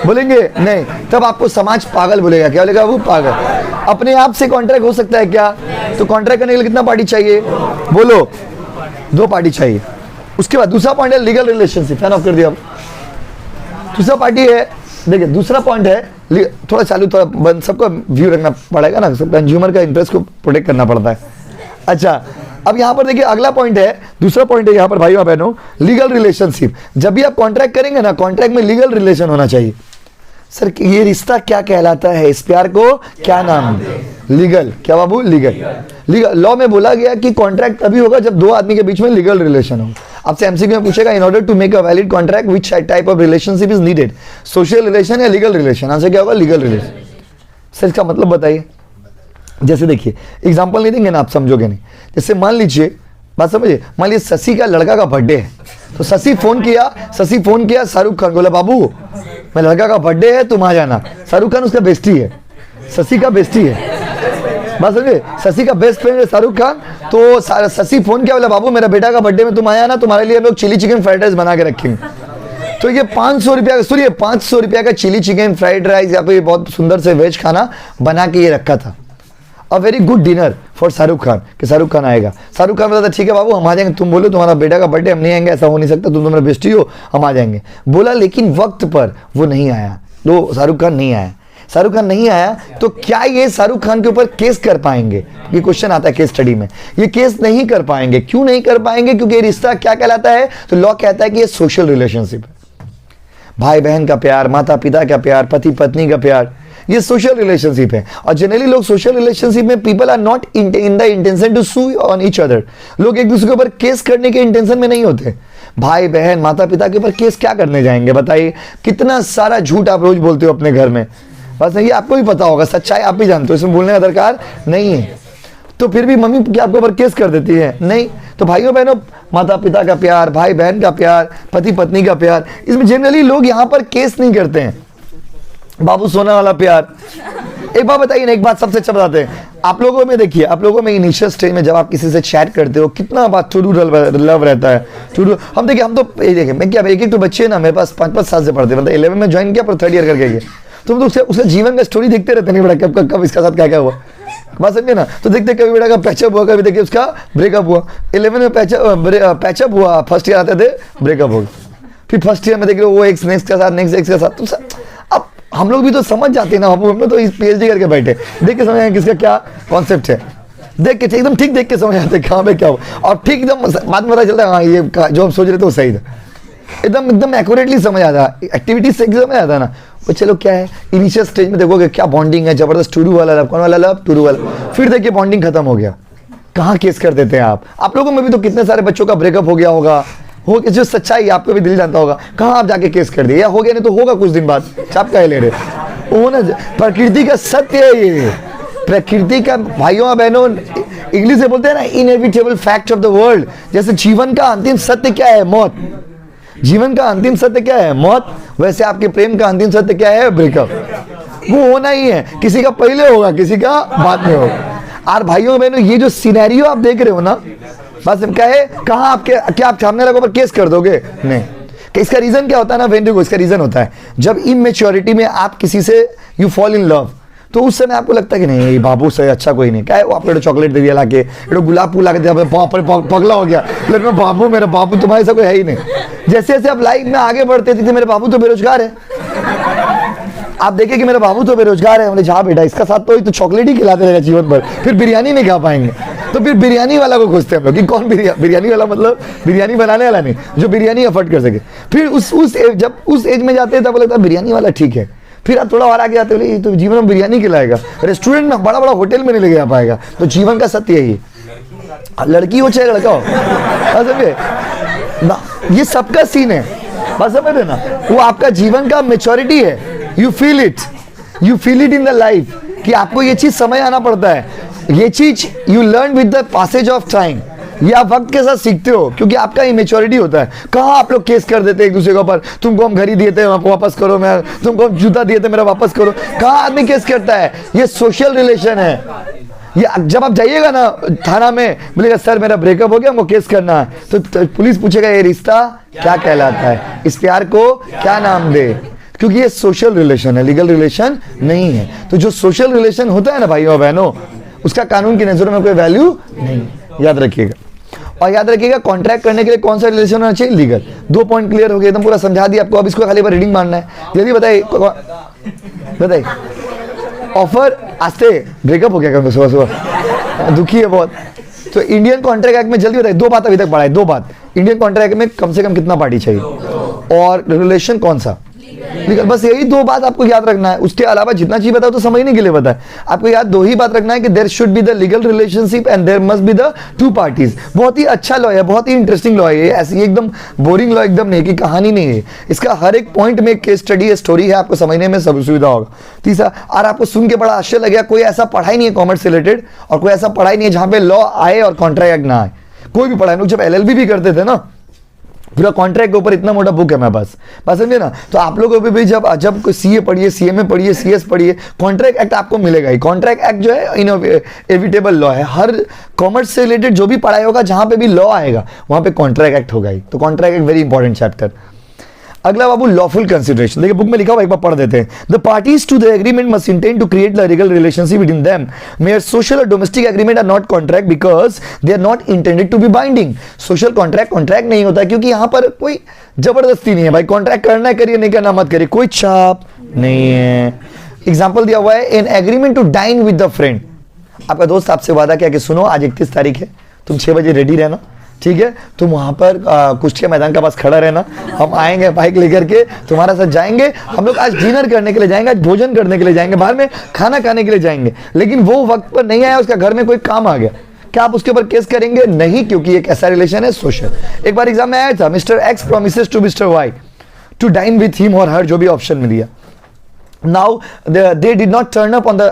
बोलेंगे नहीं, तब आपको समाज पागल बोलेगा। क्या बोलेगा वो? पागल। अपने आप से कॉन्ट्रैक्ट हो सकता है क्या? तो कॉन्ट्रैक्ट करने के लिए कितना पार्टी चाहिए? बोलो 2 पार्टी चाहिए। उसके बाद दूसरा पॉइंट है लीगल रिलेशनशिप। फैन ऑफ कर दिया। दूसरा पार्टी है, देखिए दूसरा पॉइंट है, थोड़ा चालू थोड़ा बंद, सबको व्यू रखना पड़ेगा ना, सब कंज्यूमर का इंटरेस्ट को प्रोटेक्ट करना पड़ता है। अच्छा अब यहाँ पर देखिए अगला पॉइंट है, दूसरा पॉइंट है यहाँ पर भाइयों बहनों, लीगल रिलेशनशिप। जब भी आप कॉन्ट्रैक्ट करेंगे ना, कॉन्ट्रैक्ट में लीगल रिलेशन होना चाहिए। सर ये रिश्ता क्या कहलाता है, इस प्यार को क्या नाम है? लीगल। क्या बाबू? लीगल। लॉ में बोला गया कि कॉन्ट्रैक्ट तभी होगा जब 2 आदमी के बीच में लीगल रिलेशन हो। आपसे एमसीक्यू में पूछेगा in order to make a valid contract which type of relationship is needed, social relation या लीगल रिलेशन? आंसर क्या होगा? Legal relation. सर इसका मतलब बताइए। जैसे देखिए एग्जाम्पल नहीं देंगे ना आप समझोगे नहीं। जैसे मान लीजिए, बात समझिए, मान लीजिए शशि का लड़का का बर्थडे है, तो शशि फोन किया शाहरुख खान, बोला बाबू मैं लड़का का बर्थडे है तुम आ जाना। शाहरुख खान उसका बेस्टी है, शशि का बेस्टी है, बस समझे, शशि का बेस्ट फ्रेंड है शाहरुख खान। तो शशि फोन किया, बोला बाबू मेरा बेटा का बर्थडे में तुम आया ना, तुम्हारे लिए हम लोग चिली चिकन फ्राइड राइस बना के रखेंगे। तो ये 500 रुपया का, सुनिए 500 रुपया का चिली चिकन फ्राइड राइस या फिर बहुत सुंदर से वेज खाना बना के ये रखा था। A very good dinner for Shahrukh Khan, कि शाहरुख खान आएगा। शाहरुख खान बोला था ठीक है बाबू हम आ जाएंगे, तुम बोलो तुम्हारा बेटा का बर्थडे हम नहीं आएंगे, ऐसा हो नहीं सकता, तुम मेरा बेस्टी हो, हम आ जाएंगे। बोला, लेकिन वक्त पर वो नहीं आया, तो शाहरुख खान नहीं आया। शाहरुख खान नहीं आया तो क्या ये शाहरुख खान के ऊपर केस कर पाएंगे? ये क्वेश्चन आता है केस स्टडी में। ये केस नहीं कर पाएंगे। क्यों नहीं कर पाएंगे? क्योंकि ये रिश्ता क्या कहलाता है? तो लॉ कहता है कि ये सोशल रिलेशनशिप है। भाई बहन का प्यार, माता पिता का प्यार, पति पत्नी का प्यार, ये सोशल रिलेशनशिप है। और जनरली लोग सोशल रिलेशनशिप में people are not in the intention to sue on each other. लोग एक दूसरे के ऊपर केस करने के इंटेंशन में नहीं होते। भाई बहन माता पिता के ऊपर केस क्या करने जाएंगे बताइए? कितना सारा झूठ आप रोज बोलते हो अपने घर में, बस ये आपको भी पता होगा, सच्चाई आप भी जानते हो, इसमें बोलने का दरकार नहीं है। तो फिर भी मम्मी क्या आपके ऊपर केस कर देती है? नहीं। तो भाइयों बहनों, माता पिता का प्यार, भाई बहन का प्यार, पति पत्नी का प्यार, इसमें जनरली लोग यहाँ पर केस नहीं करते हैं। बाबू सोना वाला प्यार। एक बात बताइए ना, एक बात सबसे अच्छा बताते हैं आप लोगों में। देखिए आप लोगों में इनिशियल स्टेज में जब आप किसी से चैट करते हो, कितना बात टू डू लव रहता है। टू डू हम देखिए, हम तो देखिए मैं क्या, एक तो बच्चे ना मेरे पास 5-5 साल से पढ़ते, मतलब 11 में ज्वाइन किया पर 3rd ईयर करके गए। तुम तो उसका जीवन का स्टोरी देखते रहते नहीं बेटा, कब इसका साथ क्या क्या हुआ, बात समझे ना। तो देखते कभी बेटा का पैचअप हुआ, कभी देखिए उसका ब्रेकअप हुआ। 11 में पैचअप हुआ, फर्स्ट ईयर आते थे ब्रेकअप हो गया, फिर फर्स्ट ईयर में देख रहे हो वो एक नेक्स्ट के साथ, नेक्स्ट एक्स के साथ। तो अब हम लोग भी तो समझ जाते हैं ना, हम तो PhD करके बैठे, देख के समझ आए किसका क्या कॉन्सेप्ट है, देख के एकदम ठीक देख के समझ आते कहाँ पे क्या हो, और ठीक एकदम बाद में पता चलता है हाँ ये जो हम सोच रहे थे वो सही था। एकदम एक्यूरेटली समझ आता है, एक्टिविटी से समझ आता है ना। वो चलो क्या है, इनिशियल स्टेज में देखोगे क्या बॉन्डिंग है, जबरदस्त टूडू वाला लव, कौन वाला लव, टूडू वाला। फिर देखिए बॉन्डिंग खत्म हो गया, कहाँ केस कर देते हैं आप लोगों में भी तो कितने सारे बच्चों का ब्रेकअप हो गया होगा, हो जो सच्चाई आपको भी दिल जानता होगा, कहाँ आप जाके केस कर दिए, या हो गया नहीं तो होगा कुछ दिन बाद, चाप का ले रहे वो ना। प्रकृति का सत्य है ये, प्रकृति का भाइयों बहनों, इंग्लिश में बोलते हैं ना inevitable fact of the world. जैसे जीवन का अंतिम सत्य क्या है? मौत। जीवन का अंतिम सत्य क्या है? मौत। वैसे आपके प्रेम का अंतिम सत्य क्या है? ब्रेकअप। वो होना ही है, किसी का पहले होगा, किसी का बाद में होगा। और भाइयों बहनों, ये जो सिनेरियो आप देख रहे हो ना, बस क्या है, कहाँ आपके क्या आप सामने वाले पर केस कर दोगे? नहीं। कि इसका रीजन क्या होता है ना वेंडिगो, इसका रीजन होता है जब इमेच्योरिटी में आप किसी से यू फॉल इन लव, तो उस समय आपको लगता है कि नहीं बाबू से अच्छा कोई नहीं, क्या है वो आपको चॉकलेट दे दिया लाके, गुलाब फूल लाके दिया, पगला हो गया, लेकिन बाबू मेरा बाबू तुम्हारे ऐसा कोई है ही नहीं। जैसे जैसे आप लाइफ में आगे बढ़ते थे, मेरे बाबू तो बेरोजगार है, आप देखें कि मेरा बाबू तो बेरोजगार है, जहाँ बेटा इसका साथ तो चॉकलेट ही खिलाते रहेगा जीवन भर, फिर बिरयानी नहीं खा पाएंगे। तो फिर बिरयानी वाला को खोजते हैं हम लोग कि कौन बिरयानी वाला, मतलब बिरयानी बनाने वाला नहीं, जो बिरयानी अफोर्ड कर सके। फिर जब उस एज में जाते हैं तब लगता है बिरयानी वाला ठीक है। फिर आप थोड़ा और आगे आते हो, तो जीवन में बिरयानी खिलाएगा, रेस्टोरेंट में बड़ा होटल में नहीं लेके आ पाएगा। तो जीवन का सत्य यही, लड़की हो चाहे लड़का हो, समझे, ये सबका सीन है, बस समझ रहे ना। वो आपका जीवन का मेच्योरिटी है, you feel it in the life कि आपको ये चीज समय आना पड़ता है। ये चीज you learn with the passage of time, ये आप वक्त के साथ सीखते हो, क्योंकि आपका इमेच्योरिटी होता है। कहाँ आप लोग केस कर देते हैं एक दूसरे के ऊपर, तुमको हम घड़ी दिए थे वापस करो, मैं तुमको हम जूता दिए थे मेरा वापस करो। कहाँ आदमी केस करता है? ये सोशल रिलेशन है। ये जब आप जाइएगा ना थाना में, बोलेगा सर मेरा ब्रेकअप हो गया, हमको केस करना है, तो पुलिस पूछेगा ये रिश्ता क्या कहलाता है, इस प्यार को क्या नाम दे, क्योंकि ये सोशल रिलेशन है, लीगल रिलेशन नहीं है। तो जो सोशल रिलेशन होता है ना भाइयों बहनों, उसका कानून की नजरों में कोई वैल्यू नहीं, याद रखिएगा। और याद रखिएगा कॉन्ट्रैक्ट करने के लिए कौन सा रिलेशन होना चाहिए? लीगल। 2 पॉइंट क्लियर हो गए, एकदम पूरा समझा दिया आपको। अब इसको खाली बार रीडिंग मारना है, जल्दी बताइए। ऑफर आस्ते ब्रेकअप हो गया सुबह दुखी है बहुत। तो इंडियन कॉन्ट्रैक्ट एक्ट में जल्दी बताइए, 2 बात अभी तक पढ़ा है, 2 बात। इंडियन कॉन्ट्रैक्ट में कम से कम कितना पार्टी चाहिए, और रिलेशन कौन सा? लीगल। बस यही 2 बात आपको याद रखना है। उसके अलावा जितना चीज बताओ तो समझने के लिए बताए, आपको याद 2 ही बात रखना है कि there should be the legal relationship and there must be the 2 parties. बहुत ही अच्छा लॉ है, बहुत ही इंटरेस्टिंग लॉ है ये, ऐसी एकदम बोरिंग लॉ एकदम नहीं कि कहानी नहीं है। इसका हर एक पॉइंट में केस स्टडी है, स्टोरी है, आपको समझने में सब सुविधा होगा। तीसरा, और आपको सुन के बड़ा आश्चर्य लगेगा, कोई ऐसा पढ़ाई नहीं है कॉमर्स से रिलेटेड, और कोई ऐसा पढ़ाई नहीं है जहां पे लॉ आए और कॉन्ट्रैक्ट ना आए। कोई भी पढ़ाई, लोग जब LLB भी करते थे ना पूरा कॉन्ट्रैक्ट के ऊपर इतना मोटा बुक है मेरे पास, बात समझे ना। तो आप लोगों को भी जब कोई सीए पढ़िए, सीएमए पढ़िए, सीएस पढ़िए, कॉन्ट्रैक्ट एक्ट आपको मिलेगा ही। कॉन्ट्रैक्ट एक्ट जो है इनएविटेबल लॉ है, हर कॉमर्स से रिलेटेड जो भी पढ़ाई होगा, जहां पे भी लॉ आएगा वहां पे कॉन्ट्रैक्ट एक्ट होगा ही। तो कॉन्ट्रैक्ट एक वेरी इंपॉर्टेंट चैप्टर। अगला बाबू लॉफुल कंसिडरेशन, देखिए बुक में लिखा हुआ, एक बार पढ़ देते हैं। The parties to the agreement must intend to create the legal relationship between them. Mere social और domestic agreement are not contract because they are not intended to be binding. Social contract नहीं होता क्योंकि यहां पर कोई जबरदस्ती नहीं है भाई, कॉन्ट्रैक्ट करना है करिए, नहीं करना मत करिए, कोई छाप नहीं है। एग्जाम्पल दिया हुआ है, an agreement to dine with the friend. आपका दोस्त आपसे वादा किया कि सुनो आज 31 तारीख है, तुम 6 बजे रेडी रहना, ठीक है, तुम वहां पर कुश्तिया मैदान के पास खड़ा रहना, हम आएंगे बाइक लेकर के तुम्हारा साथ जाएंगे, हम लोग आज डिनर करने के लिए जाएंगे, आज भोजन करने के लिए जाएंगे, बाहर में खाना खाने के लिए जाएंगे। लेकिन वो वक्त पर नहीं आया, उसका घर में कोई काम आ गया, क्या आप उसके ऊपर केस करेंगे? नहीं, क्योंकि एक ऐसा रिलेशन है सोशल। एक बार एग्जाम में आया था, mister X promises to mister Y to dine with him or her, जो भी ऑप्शन में दिया। Now they did not turn up on the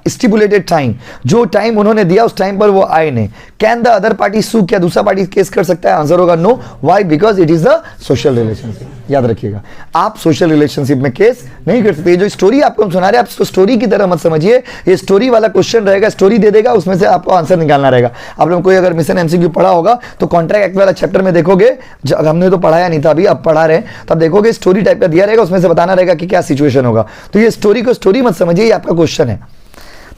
stipulated time, जो टाइम उन्होंने दिया उस टाइम पर वो आए नहीं। Can the other party sue, क्या दूसरा पार्टी केस कर सकता है? आंसर होगा no. Why? Because it is the social relationship. याद रखिएगा, आप सोशल रिलेशनशिप में केस नहीं कर सकते। जो स्टोरी आपको हम सुना रहे हैं, आप इसको स्टोरी की तरह मत समझिए, ये स्टोरी वाला क्वेश्चन रहेगा, स्टोरी दे देगा, उसमें से आपको आंसर निकालना रहेगा। आप लोग कोई अगर मिशन एमसीक्यू पढ़ा होगा तो कॉन्ट्रैक्ट एक्ट वाला चैप्टर में देखोगे, हमने तो पढ़ाया नहीं था अभी, अब पढ़ा रहे हैं, तब देखोगे स्टोरी टाइप का दिया रहेगा, उसमें से बताना रहेगा कि क्या सिचुएशन होगा। तो ये स्टोरी को स्टोरी मत समझिए, ये आपका क्वेश्चन है।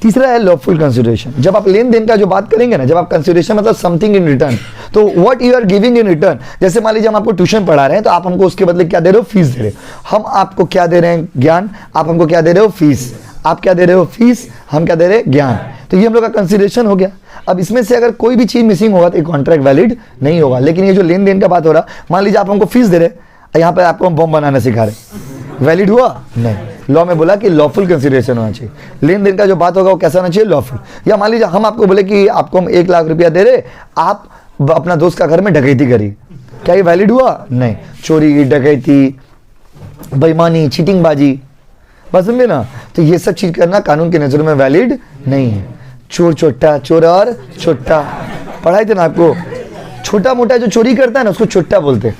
तीसरा है लॉफुल कंसिडरेशन। जब आप लेन देन का जो बात करेंगे ना, जब आप कंसिडरेशन मतलब समथिंग इन रिटर्न, तो what you are giving in return. जैसे मान लीजिए हम आपको ट्यूशन पढ़ा रहे हैं, तो आप हमको उसके बदले क्या दे रहे हो? फीस दे रहे हो। हम आपको क्या दे रहे हैं? ज्ञान। आप हमको क्या दे रहे हो? फीस। आप क्या दे रहे हो? फीस। हम क्या दे रहे हैं? ज्ञान। तो ये हम लोग का कंसिडरेशन हो गया। अब इसमें से अगर कोई भी चीज मिसिंग होगा तो ये कॉन्ट्रैक्ट वैलिड नहीं होगा। लेकिन ये जो लेन देन का बात हो रहा, मान लीजिए आप हमको फीस दे रहे, यहाँ पर आपको हम बॉम्ब बनाना सिखा रहे, वैलिड हुआ? नहीं। लॉ में बोला कि लॉफुल कंसिडरेशन होना चाहिए। लेन देन का जो बात होगा वो कैसा होना चाहिए? लॉफुल। या मान लीजिए हम आपको बोले कि आपको हम 1 लाख रुपया दे रहे, आप अपना दोस्त का घर में डकैती करी, क्या ये वैलिड हुआ? नहीं। चोरी, डकैती, बेईमानी, चीटिंगबाजी, बस समझे ना। तो ये सब चीज करना कानून के नजरों में वैलिड नहीं है। चोर चोट्टा, चोर और छोटा पढ़ाई थे ना आपको। छोटा मोटा जो चोरी करता है ना उसको छोटा बोलते हैं।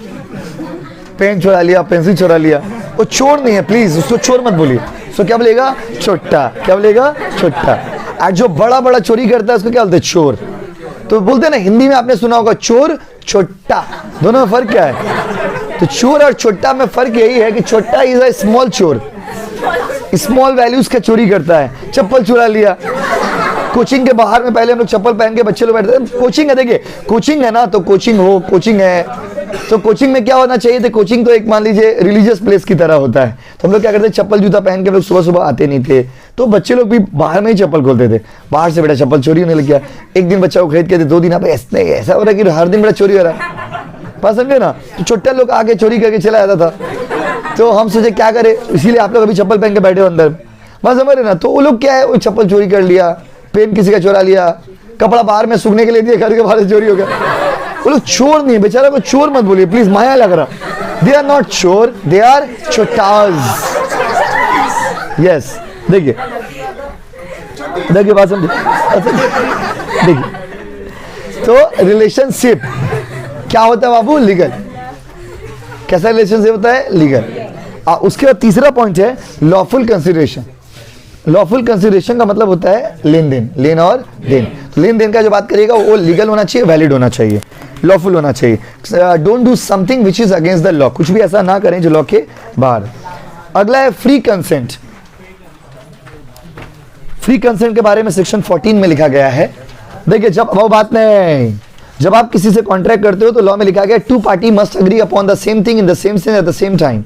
पेन चुरा लिया, पेंसिल चुरा लिया, वो चोर नहीं है, प्लीज उसको चोर मत बोलिए। उसको क्या बोलेगा? छोटा। क्या बोलेगा? छोटा। और जो बड़ा बड़ा चोरी करता है उसको क्या बोलते हैं? चोर। तो बोलते हैं ना, हिंदी में आपने सुना होगा चोर, छोटा, दोनों में फर्क क्या है? तो चोर और छोटा में फर्क यही है कि छोटा इज अ स्मॉल चोर, स्मॉल वैल्यूज का चोरी करता है। चप्पल चुरा लिया, कोचिंग के बाहर में पहले हम लोग चप्पल पहन के बच्चे लोग बैठते हैं। कोचिंग है, देखिए कोचिंग है ना, तो कोचिंग हो, कोचिंग है तो कोचिंग में क्या होना चाहिए? तो कोचिंग तो एक मान लीजिए रिलीजियस प्लेस की तरह होता है। तो हम लोग क्या करते हैं, चप्पल जूता पहन के लोग सुबह सुबह आते नहीं थे, तो बच्चे लोग भी बाहर में ही चप्पल खोलते थे। बाहर से बेटा चप्पल चोरी होने लग गया। एक दिन बच्चा को खरीद के थे, 2 दिन आप ऐसा हो रहा है कि हर दिन बड़ा चोरी हो रहा है, बात समझे ना। तो छोटा लोग आके चोरी करके चला जाता था। तो हम सोचे क्या करें, इसीलिए आप लोग अभी चप्पल पहन के बैठे हो अंदर, बात समझ रहे ना। तो वो लोग क्या है, वो चप्पल चोरी कर लिया, पेन किसी का चुरा लिया, कपड़ा बाहर में सूखने के लिए दिया, घर के बाहर से चोरी हो गया। वो लोग चोर नहीं है, बेचारा को चोर मत बोलिए प्लीज, माया लग रहा। दे आर नॉट चोर, दे आर छोटाज। यस, देखिए देखिए बात समझिए, देखिए। तो रिलेशनशिप क्या होता है बाबू? लीगल। कैसा रिलेशनशिप होता है? लीगल। उसके बाद तीसरा पॉइंट है लॉफुल कंसिडरेशन। लॉफुल कंसिडरेशन का मतलब होता है लेन देन, लेन और देन। तो लेन देन का जो बात करिएगा वो लीगल होना चाहिए, वैलिड होना चाहिए, लॉफुल होना चाहिए। Don't do something which is against the law, कुछ भी ऐसा ना करें जो लॉ के बाहर। अगला है फ्री कंसेंट। फ्री कंसेंट के बारे में सेक्शन 14 में लिखा गया है। देखिए, जब वो बात नहीं, जब आप किसी से कॉन्ट्रैक्ट करते हो तो लॉ में लिखा गया 2 party must agree upon the same thing in the same sense at the same time.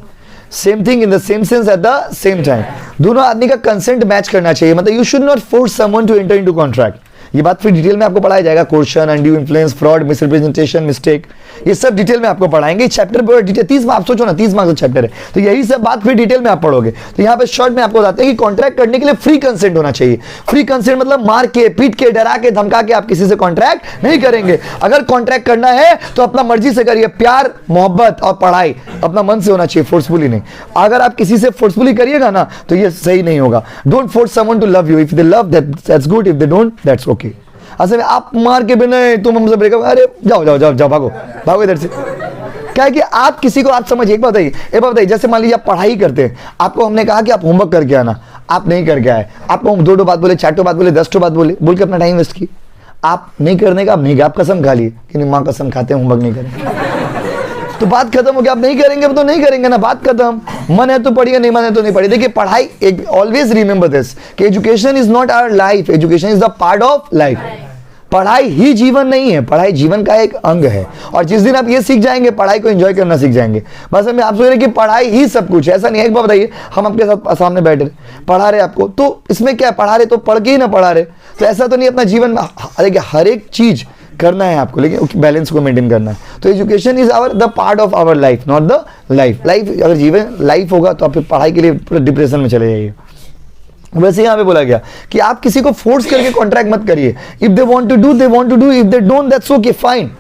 Same thing in the same sense at the same time. दोनों आदमी का कंसेंट मैच करना चाहिए। मतलब you should not force someone to enter into contract. ये बात फिर detail में आपको पढ़ाया जाएगा। Coercion, undue influence, fraud, misrepresentation, mistake, ये सब डिटेल में आपको पढ़ाएंगे। चैप्टर पर डिटेल 30 आप सोचो ना, 30 मार्क्स का चैप्टर है, तो यही सब बात फिर डिटेल में आप पढ़ोगे। तो यहाँ पे शॉर्ट में आपको बताते हैं कि कॉन्ट्रैक्ट करने के लिए फ्री कंसेंट होना चाहिए। फ्री कंसेंट मतलब मार के, पीट के, डरा के, धमका के आप किसी से कॉन्ट्रैक्ट नहीं करेंगे। अगर कॉन्ट्रैक्ट करना है तो अपना मर्जी से करिए, प्यार, मोहब्बत और पढ़ाई अपना मन से होना चाहिए, फोर्सफुली नहीं। अगर आप किसी से फोर्सफुली करिएगा ना तो ये सही नहीं होगा। Don't force someone to love you. If they love that's good, if they don't that's okay. असल में आप मार के बिना तुम हमसे ब्रेकअप, अरे जाओ जाओ जाओ जाओ, भागो भागो इधर से, क्या है कि आप किसी को आप समझिए, एक बात बताइए, जैसे मान लीजिए आप पढ़ाई करते हैं, आपको हमने कहा कि आप होमवर्क करके आना, आप नहीं करके आए, आपको हम 2 बात बोले, 4 बात बोले, 10 बात बोल के अपना टाइम वेस्ट की, आप नहीं करने का, आप नहीं गए, आप कसम खा लिए कि नहीं माँ कसम खाते हैं होमवर्क नहीं करेंगे, तो बात खत्म हो गया। आप नहीं करेंगे तो नहीं करेंगे ना, बात खत्म। मन है तो पढ़िए, नहीं मन है तो नहीं पढ़िए। देखिए पढ़ाई, एक ऑलवेज रिमेंबर दिस कि education is not our life, education is the part of life. पढ़ाई ही जीवन नहीं है, पढ़ाई जीवन का एक अंग है, और जिस दिन आप ये सीख जाएंगे, पढ़ाई को एंजॉय करना सीख जाएंगे। बस हमें आप सोच रहे कि पढ़ाई ही सब कुछ है, ऐसा नहीं है। एक बात बताइए, हम आपके साथ सामने बैठे पढ़ा रहे आपको, तो इसमें क्या है, पढ़ा रहे तो पढ़ के ही ना पढ़ा रहे, तो ऐसा तो नहीं अपना जीवन में देखिए हर एक चीज करना है आपको, लेकिन बैलेंस को मेंटेन करना है। तो education is our the part of our life, not the life. अगर जीवन लाइफ होगा तो आप फिर पढ़ाई के लिए पूरा डिप्रेशन में चले जाइए। वैसे यहाँ पे बोला गया कि आप किसी को फोर्स करके कॉन्ट्रैक्ट मत करिए। If they want to do, they want to do, if they don't, that's okay, fine.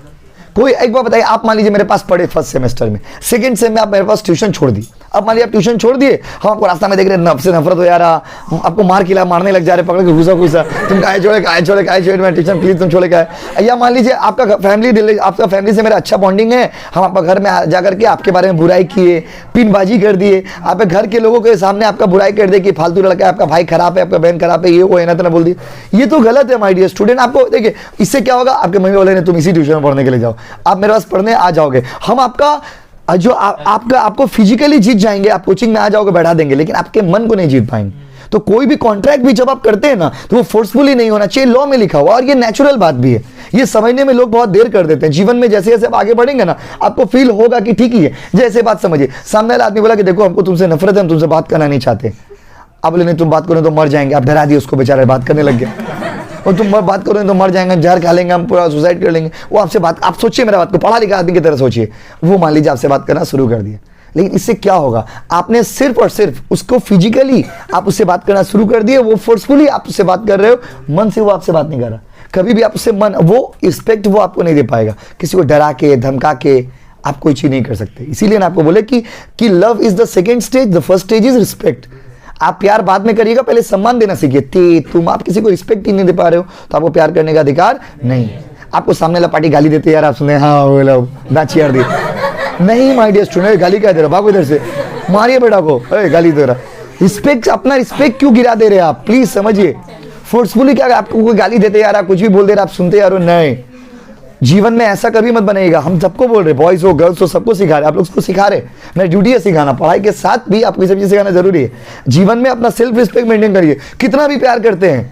कोई एक बार बताइए, आप मान लीजिए मेरे पास पढ़े फर्स्ट सेमेस्टर में, सेकंड सेम में आप मेरे पास ट्यूशन छोड़ दी। अब मान लीजिए आप ट्यूशन छोड़ दिए, हम आपको रास्ता में देख रहे हैं, नफरत हो जा रहा, आपको मारने लग जा रहे, पकड़ के घुसा तुम काहे छोड़े मैं ट्यूशन प्लीज तुम छोड़े काहे। या मान लीजिए आपका फैमिली से मेरा अच्छा बॉन्डिंग है, हम आपका घर में जाकर के आपके बारे में बुराई किए, पिनबाजी कर दिए, आप घर के लोगों के सामने आपका बुराई कर दिए कि फालतू लड़का है, आपका भाई खराब है, आपका बहन खराब है, ये वो है ना, तो बोल दिए। ये तो गलत है माय डियर स्टूडेंट। आपको देखिए इससे क्या होगा, आपके मम्मी बोले तुम इसी ट्यूशन में पढ़ने के लिए जाओ, आप मेरे पास पढ़ने आ जाओगे, हम आपका जो आपको फिजिकली जीत जाएंगे, आप कोचिंग में आ जाओगे, बैठा देंगे, लेकिन आपके मन को नहीं जीत पाएंगे। तो कोई भी कॉन्ट्रैक्ट भी जब आप करते हैं ना, तो वो फोर्सफुली नहीं होना चाहिए, लॉ में लिखा हुआ, और ये नेचुरल बात भी है। ये समझने में लोग बहुत देर कर देते हैं। जीवन में जैसे जैसे आप आगे बढ़ेंगे ना, आपको फील होगा कि ठीक ही है। जैसे बात समझिए, सामने वाला आदमी बोला कि देखो हमको तुमसे नफरत है, हम तुमसे बात करना नहीं चाहते। आप बोले नहीं तुम बात करो तो मर जाएंगे, आप डरा दिए उसको, बेचारा बात करने लग गया, और तुम बात करोगे तो मर जाएंगे, जहर खा लेंगे, हम पूरा सुसाइड कर लेंगे। वो आपसे बात, आप सोचिए मेरा बात को, पढ़ा लिखा आदमी की तरह सोचिए, वो मान लीजिए आपसे बात करना शुरू कर दिया, लेकिन इससे क्या होगा, आपने सिर्फ और सिर्फ उसको फिजिकली आप उससे बात करना शुरू कर दिए, वो फोर्सफुली आप उससे बात कर रहे हो, मन से वो आपसे बात नहीं कर रहा। कभी भी आप उससे वो रिस्पेक्ट वो आपको नहीं दे पाएगा। किसी को डरा के धमका के आप कोई चीज नहीं कर सकते। इसीलिए ना आपको बोले कि love is the second stage, the first stage is respect. आप प्यार बाद में करिएगा, पहले सम्मान देना सीखिए। तुम आप किसी को रिस्पेक्ट ही नहीं दे पा रहे हो, तो आपको प्यार करने का अधिकार नहीं। आपको सामने वाला पार्टी गाली देते यार, आप सुने हाँ बोलो दाची यार दी, नहीं माय डियर स्टूडेंट, गाली क्या दे रहा, भागो इधर से, मारिए बेटा को, गाली दे रहा। रिस्पेक्ट, अपना रिस्पेक्ट क्यों गिरा दे रहे हैं आप, प्लीज समझिए। फोर्सफुली क्या आपको कोई गाली देते यार, आप कुछ भी बोल दे रहे, आप सुनते यार, नहीं। जीवन में ऐसा कभी मत बनेगा। हम सबको बोल रहे, बॉयज हो गर्ल्स हो, सबको सिखा रहे, आप लोग उसको सिखा रहे। मेरी ड्यूटी है सिखाना, पढ़ाई के साथ भी आपको ये सब चीज सिखाना जरूरी है। जीवन में अपना सेल्फ रिस्पेक्ट मेंटेन करिए। कितना भी प्यार करते हैं,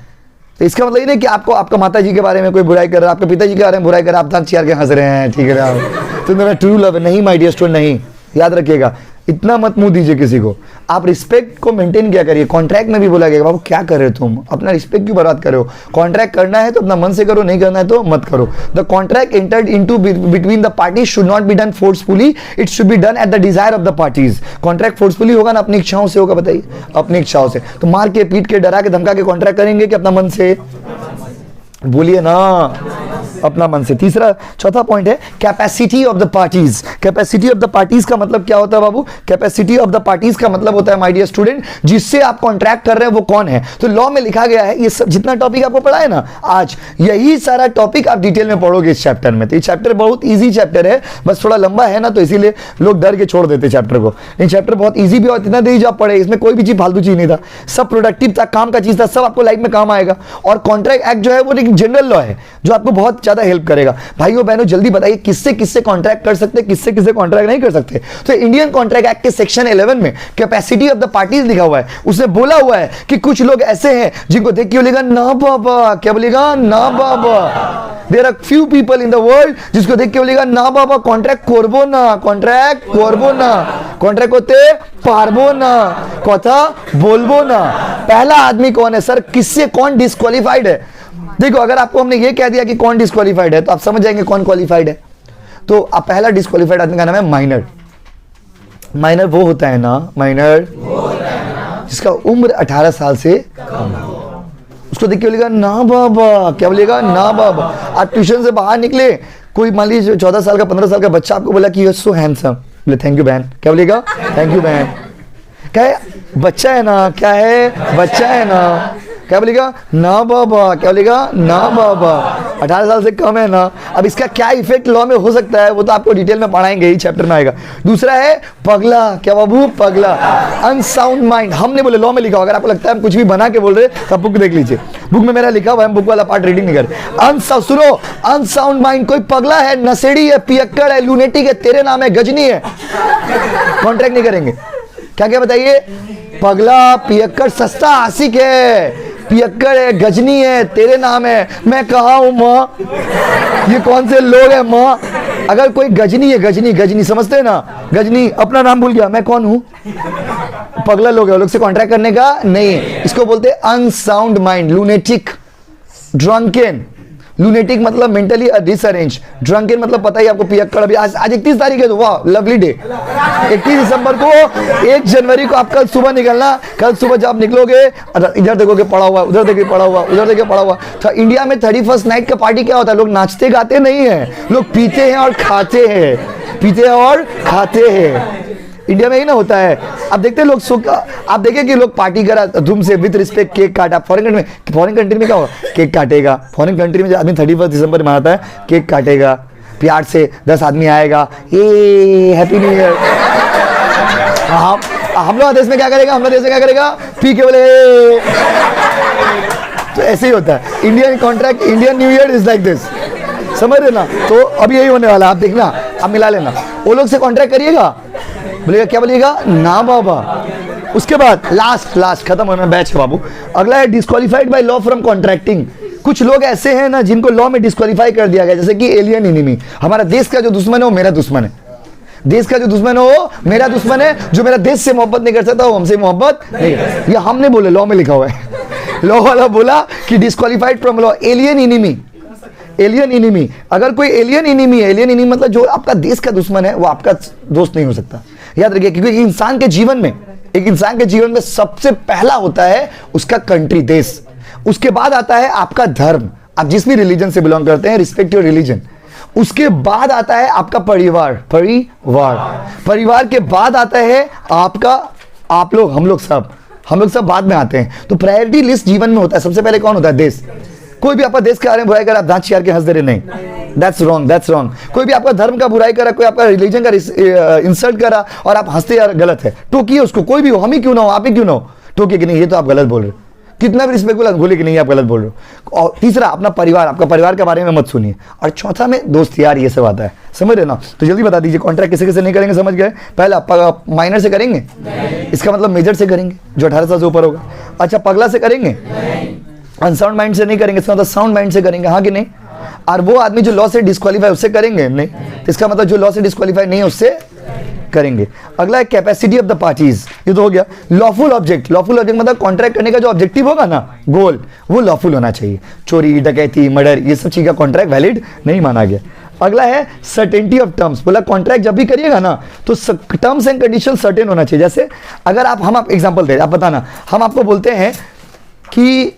तो इसका मतलब ये नहीं कि आपको आपका माता जी के बारे में कोई बुराई कर रहा है, आपके पिताजी के बारे में बुराई कर रहा है, आप दांत चियार के हंस रहे हैं, ठीक है, तो मेरा ट्रू लव है। नहीं माय डियर स्टूडेंट, नहीं, याद रखिएगा, इतना मत मुंह दीजिए किसी को। आप रिस्पेक्ट को मेंटेन किया करिए। कॉन्ट्रैक्ट में भी बोला गया, बाबू क्या कर रहे हो तुम, अपना रिस्पेक्ट क्यों बर्बाद कर रहे हो। कॉन्ट्रैक्ट करना है तो अपना मन से करो, नहीं करना है तो मत करो। The contract entered into between the parties should not be done forcefully, it should be done at the desire of the parties. Contract forcefully होगा ना, अपनी इच्छाओं से होगा, बताइए, अपनी इच्छाओं से। तो मार के पीट के डरा के धमका के कॉन्ट्रैक्ट करेंगे कि अपना मन से, बोलिए ना, अपना मन से। चौथा पॉइंट है capacity of the parties. Capacity of the parties का मतलब क्या होता है बाबू? कैपेसिटी ऑफ द पार्टीज का मतलब होता है माय डियर स्टूडेंट, जिससे आप कॉन्ट्रैक्ट कर रहे हैं वो कौन है। तो लॉ में लिखा गया है, ये सब जितना टॉपिक आपको पढ़ा है ना आज, यही सारा टॉपिक आप डिटेल में पढ़ोगे इस चैप्टर में। तो ये चैप्टर बहुत ईजी चैप्टर है, बस थोड़ा लंबा है ना, तो इसीलिए लोग डर के छोड़ देते चैप्टर को। लेकिन चैप्टर बहुत ईजी भी और इतना देर जो आप पढ़े, इसमें कोई भी चीज फालतू चीज नहीं था, सब प्रोडक्टिव था, काम का चीज था, सब आपको लाइफ में काम आएगा। और कॉन्ट्रैक्ट एक्ट जो है वो एक जनरल लॉ है जो आपको बहुत ज्यादा हेल्प करेगा। भाइयों बहनों जल्दी बताइए किससे किससे कॉन्ट्रैक्ट कर सकते हैं, किससे किससे कॉन्ट्रैक्ट नहीं कर सकते। तो इंडियन कॉन्ट्रैक्ट एक्ट के सेक्शन 11 में कैपेसिटी ऑफ द पार्टीज लिखा हुआ है। उसने बोला हुआ है कि कुछ लोग ऐसे हैं जिनको देख के बोलेगा ना बाबा, क्या बोलेगा, ना बाबा। There are few people in the world जिसको देख के बोलेगा ना बाबा कॉन्ट्रैक्ट करबो ना, कॉन्ट्रैक्ट करबो ना, कॉन्ट्रैक्ट होते पारबो ना, कथा बोलबो ना। पहला आदमी कौन है सर, किससे कौन डिस्क्वालिफाइड है? देखो अगर आपको हमने ये कह दिया कि कौन डिस्क्वालिफाइड है तो आप समझ जाएंगे कौन क्वालिफाइड है। तो आप पहला डिस्क्वालिफाइड आदमी का नाम है माइनर। माइनर वो होता है ना, माइनर जिसका उम्र 18 साल से कम हो। उसको देख के बोलेगा ना बाबा, क्या बोलेगा, ना बाबा। आप ट्यूशन से बाहर निकले, कोई मान लीजिए 14 साल का 15 साल का बच्चा आपको बोला कि यू आर सो हैंडसम, बोले थैंक यू बहन, क्या बोलेगा, थैंक यू बहन। क्या है, बच्चा है ना, क्या है, बच्चा है ना, क्या बोलेगा, ना बाबा, क्या बोलेगा, ना बाबा। 18 साल से कम है ना। अब इसका क्या इफेक्ट लॉ में हो सकता है वो तो आपको डिटेल में पढ़ाएंगे, ही चैप्टर में आएगा। दूसरा है पगला। क्या बाबू? पगला, अनसाउंड माइंड। हमने बोले लॉ में लिखा हो, अगर आपको लगता है हम कुछ भी बना के बोल रहे हैं तो बुक देख लीजिए, बुक में मेरा लिखा हुआ है, हम बुक वाला पार्ट रीडिंग नहीं कर। सुनो, अनसाउंड माइंड, कोई पगला है, नशेड़ी है, पियक्कड़ है, लूनेटिक है, तेरे नाम है, गजनी है, कॉन्ट्रैक्ट नहीं करेंगे। क्या क्या बताइए? पगला, पियक्कड़, सस्ता आशिक है, पियक्कड़ है, गजनी है, तेरे नाम है, मैं कहा हूं माँ, ये कौन से लोग हैं माँ? अगर कोई गजनी है, गजनी, गजनी समझते हैं ना, गजनी अपना नाम भूल गया, मैं कौन हूं? पगला लोग है, वो लोग से कॉन्ट्रैक्ट करने का नहीं है। इसको बोलते हैं unsound mind, lunatic, drunken. Lunatic मतलब मेंटली डिसअरेंज, ड्रंकन मतलब पता ही आपको, पियक्कड़। अभी आज 31 तारीख है तो वाह लवली डे, 31 दिसंबर को, 1 जनवरी को आप कल सुबह निकलना। कल सुबह जब आप निकलोगे इधर देखोगे पड़ा हुआ, उधर देखिए पड़ा हुआ, उधर देखिए पड़ा हुआ। तो इंडिया में 31st नाइट का पार्टी क्या होता है? लोग नाचते गाते नहीं है, लोग पीते हैं और खाते हैं, पीते हैं और खाते हैं। इंडिया में ही ना होता है। अब देखते हैं लोग, आप देखें कि लोग पार्टी करा धूम से, विद रिस्पेक्ट, केक काटा। फॉरेन कंट्री में क्या होगा? केक काटेगा। फॉरेन कंट्री में जो आदमी 31 दिसंबर मनाता है, केक काटेगा, प्यार से 10 आदमी आएगा, ये हैप्पी न्यू ईयर। हम लोग देश में क्या करेगा? हम लोग देश में क्या करेगा? पी के बोले। तो ऐसे ही होता है Indian contract, Indian new year is like this, समझ रहे ना? तो अभी यही होने वाला, आप देखना, आप मिला लेना। वो लोग से कॉन्ट्रैक्ट करिएगा, बोलेगा क्या? बोलिएगा ना बाबा। उसके बाद लास्ट खत्म होना बैच बाबू। अगला है disqualified by law from contracting. कुछ लोग ऐसे हैं ना जिनको लॉ में डिस्क्वालीफाई कर दिया गया, जैसे कि एलियन एनिमी। हमारा देश का जो दुश्मन है वो मेरा दुश्मन है, देश का जो दुश्मन है वो मेरा दुश्मन है। जो मेरा देश से मोहब्बत नहीं कर सकता वो हमसे मोहब्बत नहीं। ये हमने बोले, लॉ में लिखा हुआ है। लॉ वाला बोला कि disqualified from law, alien enemy. Alien enemy, अगर कोई एलियन एनिमी है, एलियन एनिमी मतलब जो आपका देश का दुश्मन है, वो आपका दोस्त नहीं हो सकता। याद रखिए, क्योंकि इंसान के जीवन में, एक इंसान के जीवन में सबसे पहला होता है उसका कंट्री, देश। उसके बाद आता है आपका धर्म, आप जिस भी रिलीजन से बिलोंग करते हैं, रिस्पेक्ट योर रिलीजन। उसके बाद आता है आपका परिवार, परिवार के बाद आता है आपका, आप लोग, हम लोग सब बाद में आते हैं। तो प्रायोरिटी लिस्ट जीवन में होता है, सबसे पहले कौन होता है? देश। कोई भी आपका देश के बारे में बुराई कर, आप दांत चियार के हंस दे रहे, नहीं, दैट्स रॉन्ग। कोई भी आपका धर्म का बुराई करा, कोई आपका रिलीजन का इंसल्ट करा और आप हंसते, यार गलत है, टोकिए उसको, कोई भी हो, हम ही क्यों ना हो, आप ही क्यों ना हो, टोकिए कि नहीं ये तो आप गलत बोल रहे हो। कितना भी रिस्पेक्टफुल बोले कि नहीं आप गलत बोल रहे हो। और तीसरा अपना परिवार, आपका परिवार के बारे में मत सुनिए। और चौथा में दोस्त यार, ये सब आता है, समझ रहे ना? तो जल्दी बता दीजिए कॉन्ट्रैक्ट किसे किसे नहीं करेंगे, समझ गए? पहला माइनर से करेंगे, इसका मतलब मेजर से करेंगे जो 18 साल से ऊपर होगा। अच्छा, पगला से करेंगे, अनसाउंड माइंड से नहीं करेंगे, इसका मतलब साउंड माइंड से करेंगे, हाँ कि नहीं? और वो आदमी जो लॉ से डिस्क्वालीफाई, उससे करेंगे नहीं, तो इसका मतलब जो लॉ से डिस्क्वालीफाई नहीं है उससे करेंगे। अगला है कैपेसिटी ऑफ द पार्टीज, ये तो हो गया। लॉफुल ऑब्जेक्ट, लॉफुल ऑब्जेक्ट मतलब कॉन्ट्रैक्ट करने का जो ऑब्जेक्टिव होगा ना, गोल, वो लॉफुल होना चाहिए। चोरी, डकैती, मर्डर, ये सब चीज का कॉन्ट्रैक्ट वैलिड नहीं माना गया। अगला है सर्टेनिटी ऑफ टर्म्स, बोला कॉन्ट्रैक्ट जब भी करिएगा ना तो टर्म्स एंड कंडीशन सर्टेन होना चाहिए। जैसे अगर आप एग्जांपल दे, आप बताना, हम आपको बोलते हैं कि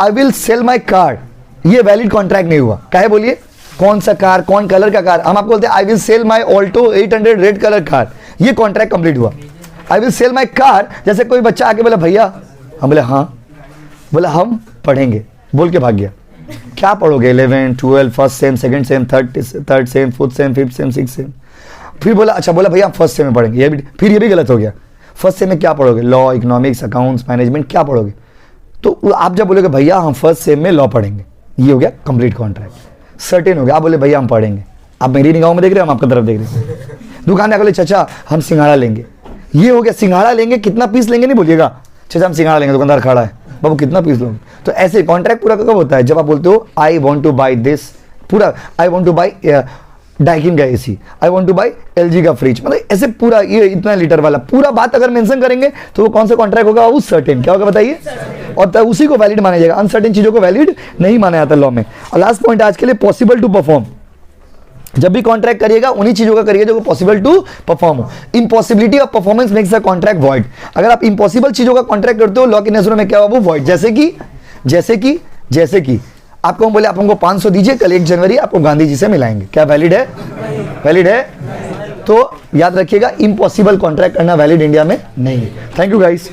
I will sell my car, ये वैलिड कॉन्ट्रैक्ट नहीं हुआ। काहे बोलिए? कौन सा कार, कौन कलर का कार? हम आपको बोलते हैं I will sell my Alto 800 red colour car, ये कॉन्ट्रैक्ट कंप्लीट हुआ। I will sell my car, जैसे कोई बच्चा आके बोला भैया, हम बोले हाँ, बोला हम पढ़ेंगे, बोल के भाग गया। क्या पढ़ोगे? 11, 12, first sem, second same, third same, fourth same, fifth sem, six same. फिर बोला अच्छा, बोला भैया फर्स्ट सेम में पढ़ेंगे, ये भी, फिर ये भी गलत हो गया। फर्स्ट सेम में क्या पढ़ोगे? लॉ, इकोनॉमिक्स, अकाउंट्स, मैनेजमेंट, क्या पढ़ोगे? तो आप जब बोलोगे भैया हम फर्स्ट सेम में लॉ पढ़ेंगे, ये हो गया कंप्लीट कॉन्ट्रैक्ट, सर्टेन हो गया। आप बोले भैया हम पढ़ेंगे, आप मेरी निगाहों में देख रहे हो, हम आपकी तरफ देख रहे हैं। दुकानदार बोले चाचा हम सिंघाड़ा लेंगे, ये हो गया। सिंघाड़ा लेंगे, कितना पीस लेंगे नहीं बोलिएगा, चाचा हम सिंघाड़ा लेंगे, दुकानदार खड़ा है, बाबू कितना पीस लोगे? तो ऐसे कॉन्ट्रैक्ट पूरा कब होता है? जब आप बोलते हो I want to buy this, पूरा I want to buy Daikin का AC, I want to buy LG का फ्रिज, मतलब ऐसे पूरा ये इतना लीटर वाला पूरा बात अगर मेंशन करेंगे तो वो कौन सा कॉन्ट्रैक्ट होगा? वो सर्टेन। क्या होगा बताइए? और तब उसी को वैलिड माना जाएगा, अनसर्टेन चीजों को वैलिड नहीं माना जाता लॉ में। और लास्ट पॉइंट आज के लिए, पॉसिबल टू परफॉर्म। जब भी कॉन्ट्रैक्ट करिएगा उन्हीं चीजों का करिए जो पॉसिबल टू परफॉर्म हो। Impossibility of performance makes the contract void. अगर आप इम्पॉसिबल चीजों का कॉन्ट्रैक्ट करते हो लॉ की नजरों में क्या होगा? वो वॉइड। जैसे कि आपको हम बोले आप हमको 500 दीजिए, कल 1 जनवरी आपको गांधी जी से मिलाएंगे, क्या वैलिड है? वैलिड है। तो याद रखिएगा इम्पॉसिबल कॉन्ट्रैक्ट करना वैलिड इंडिया में नहीं है। Thank you guys.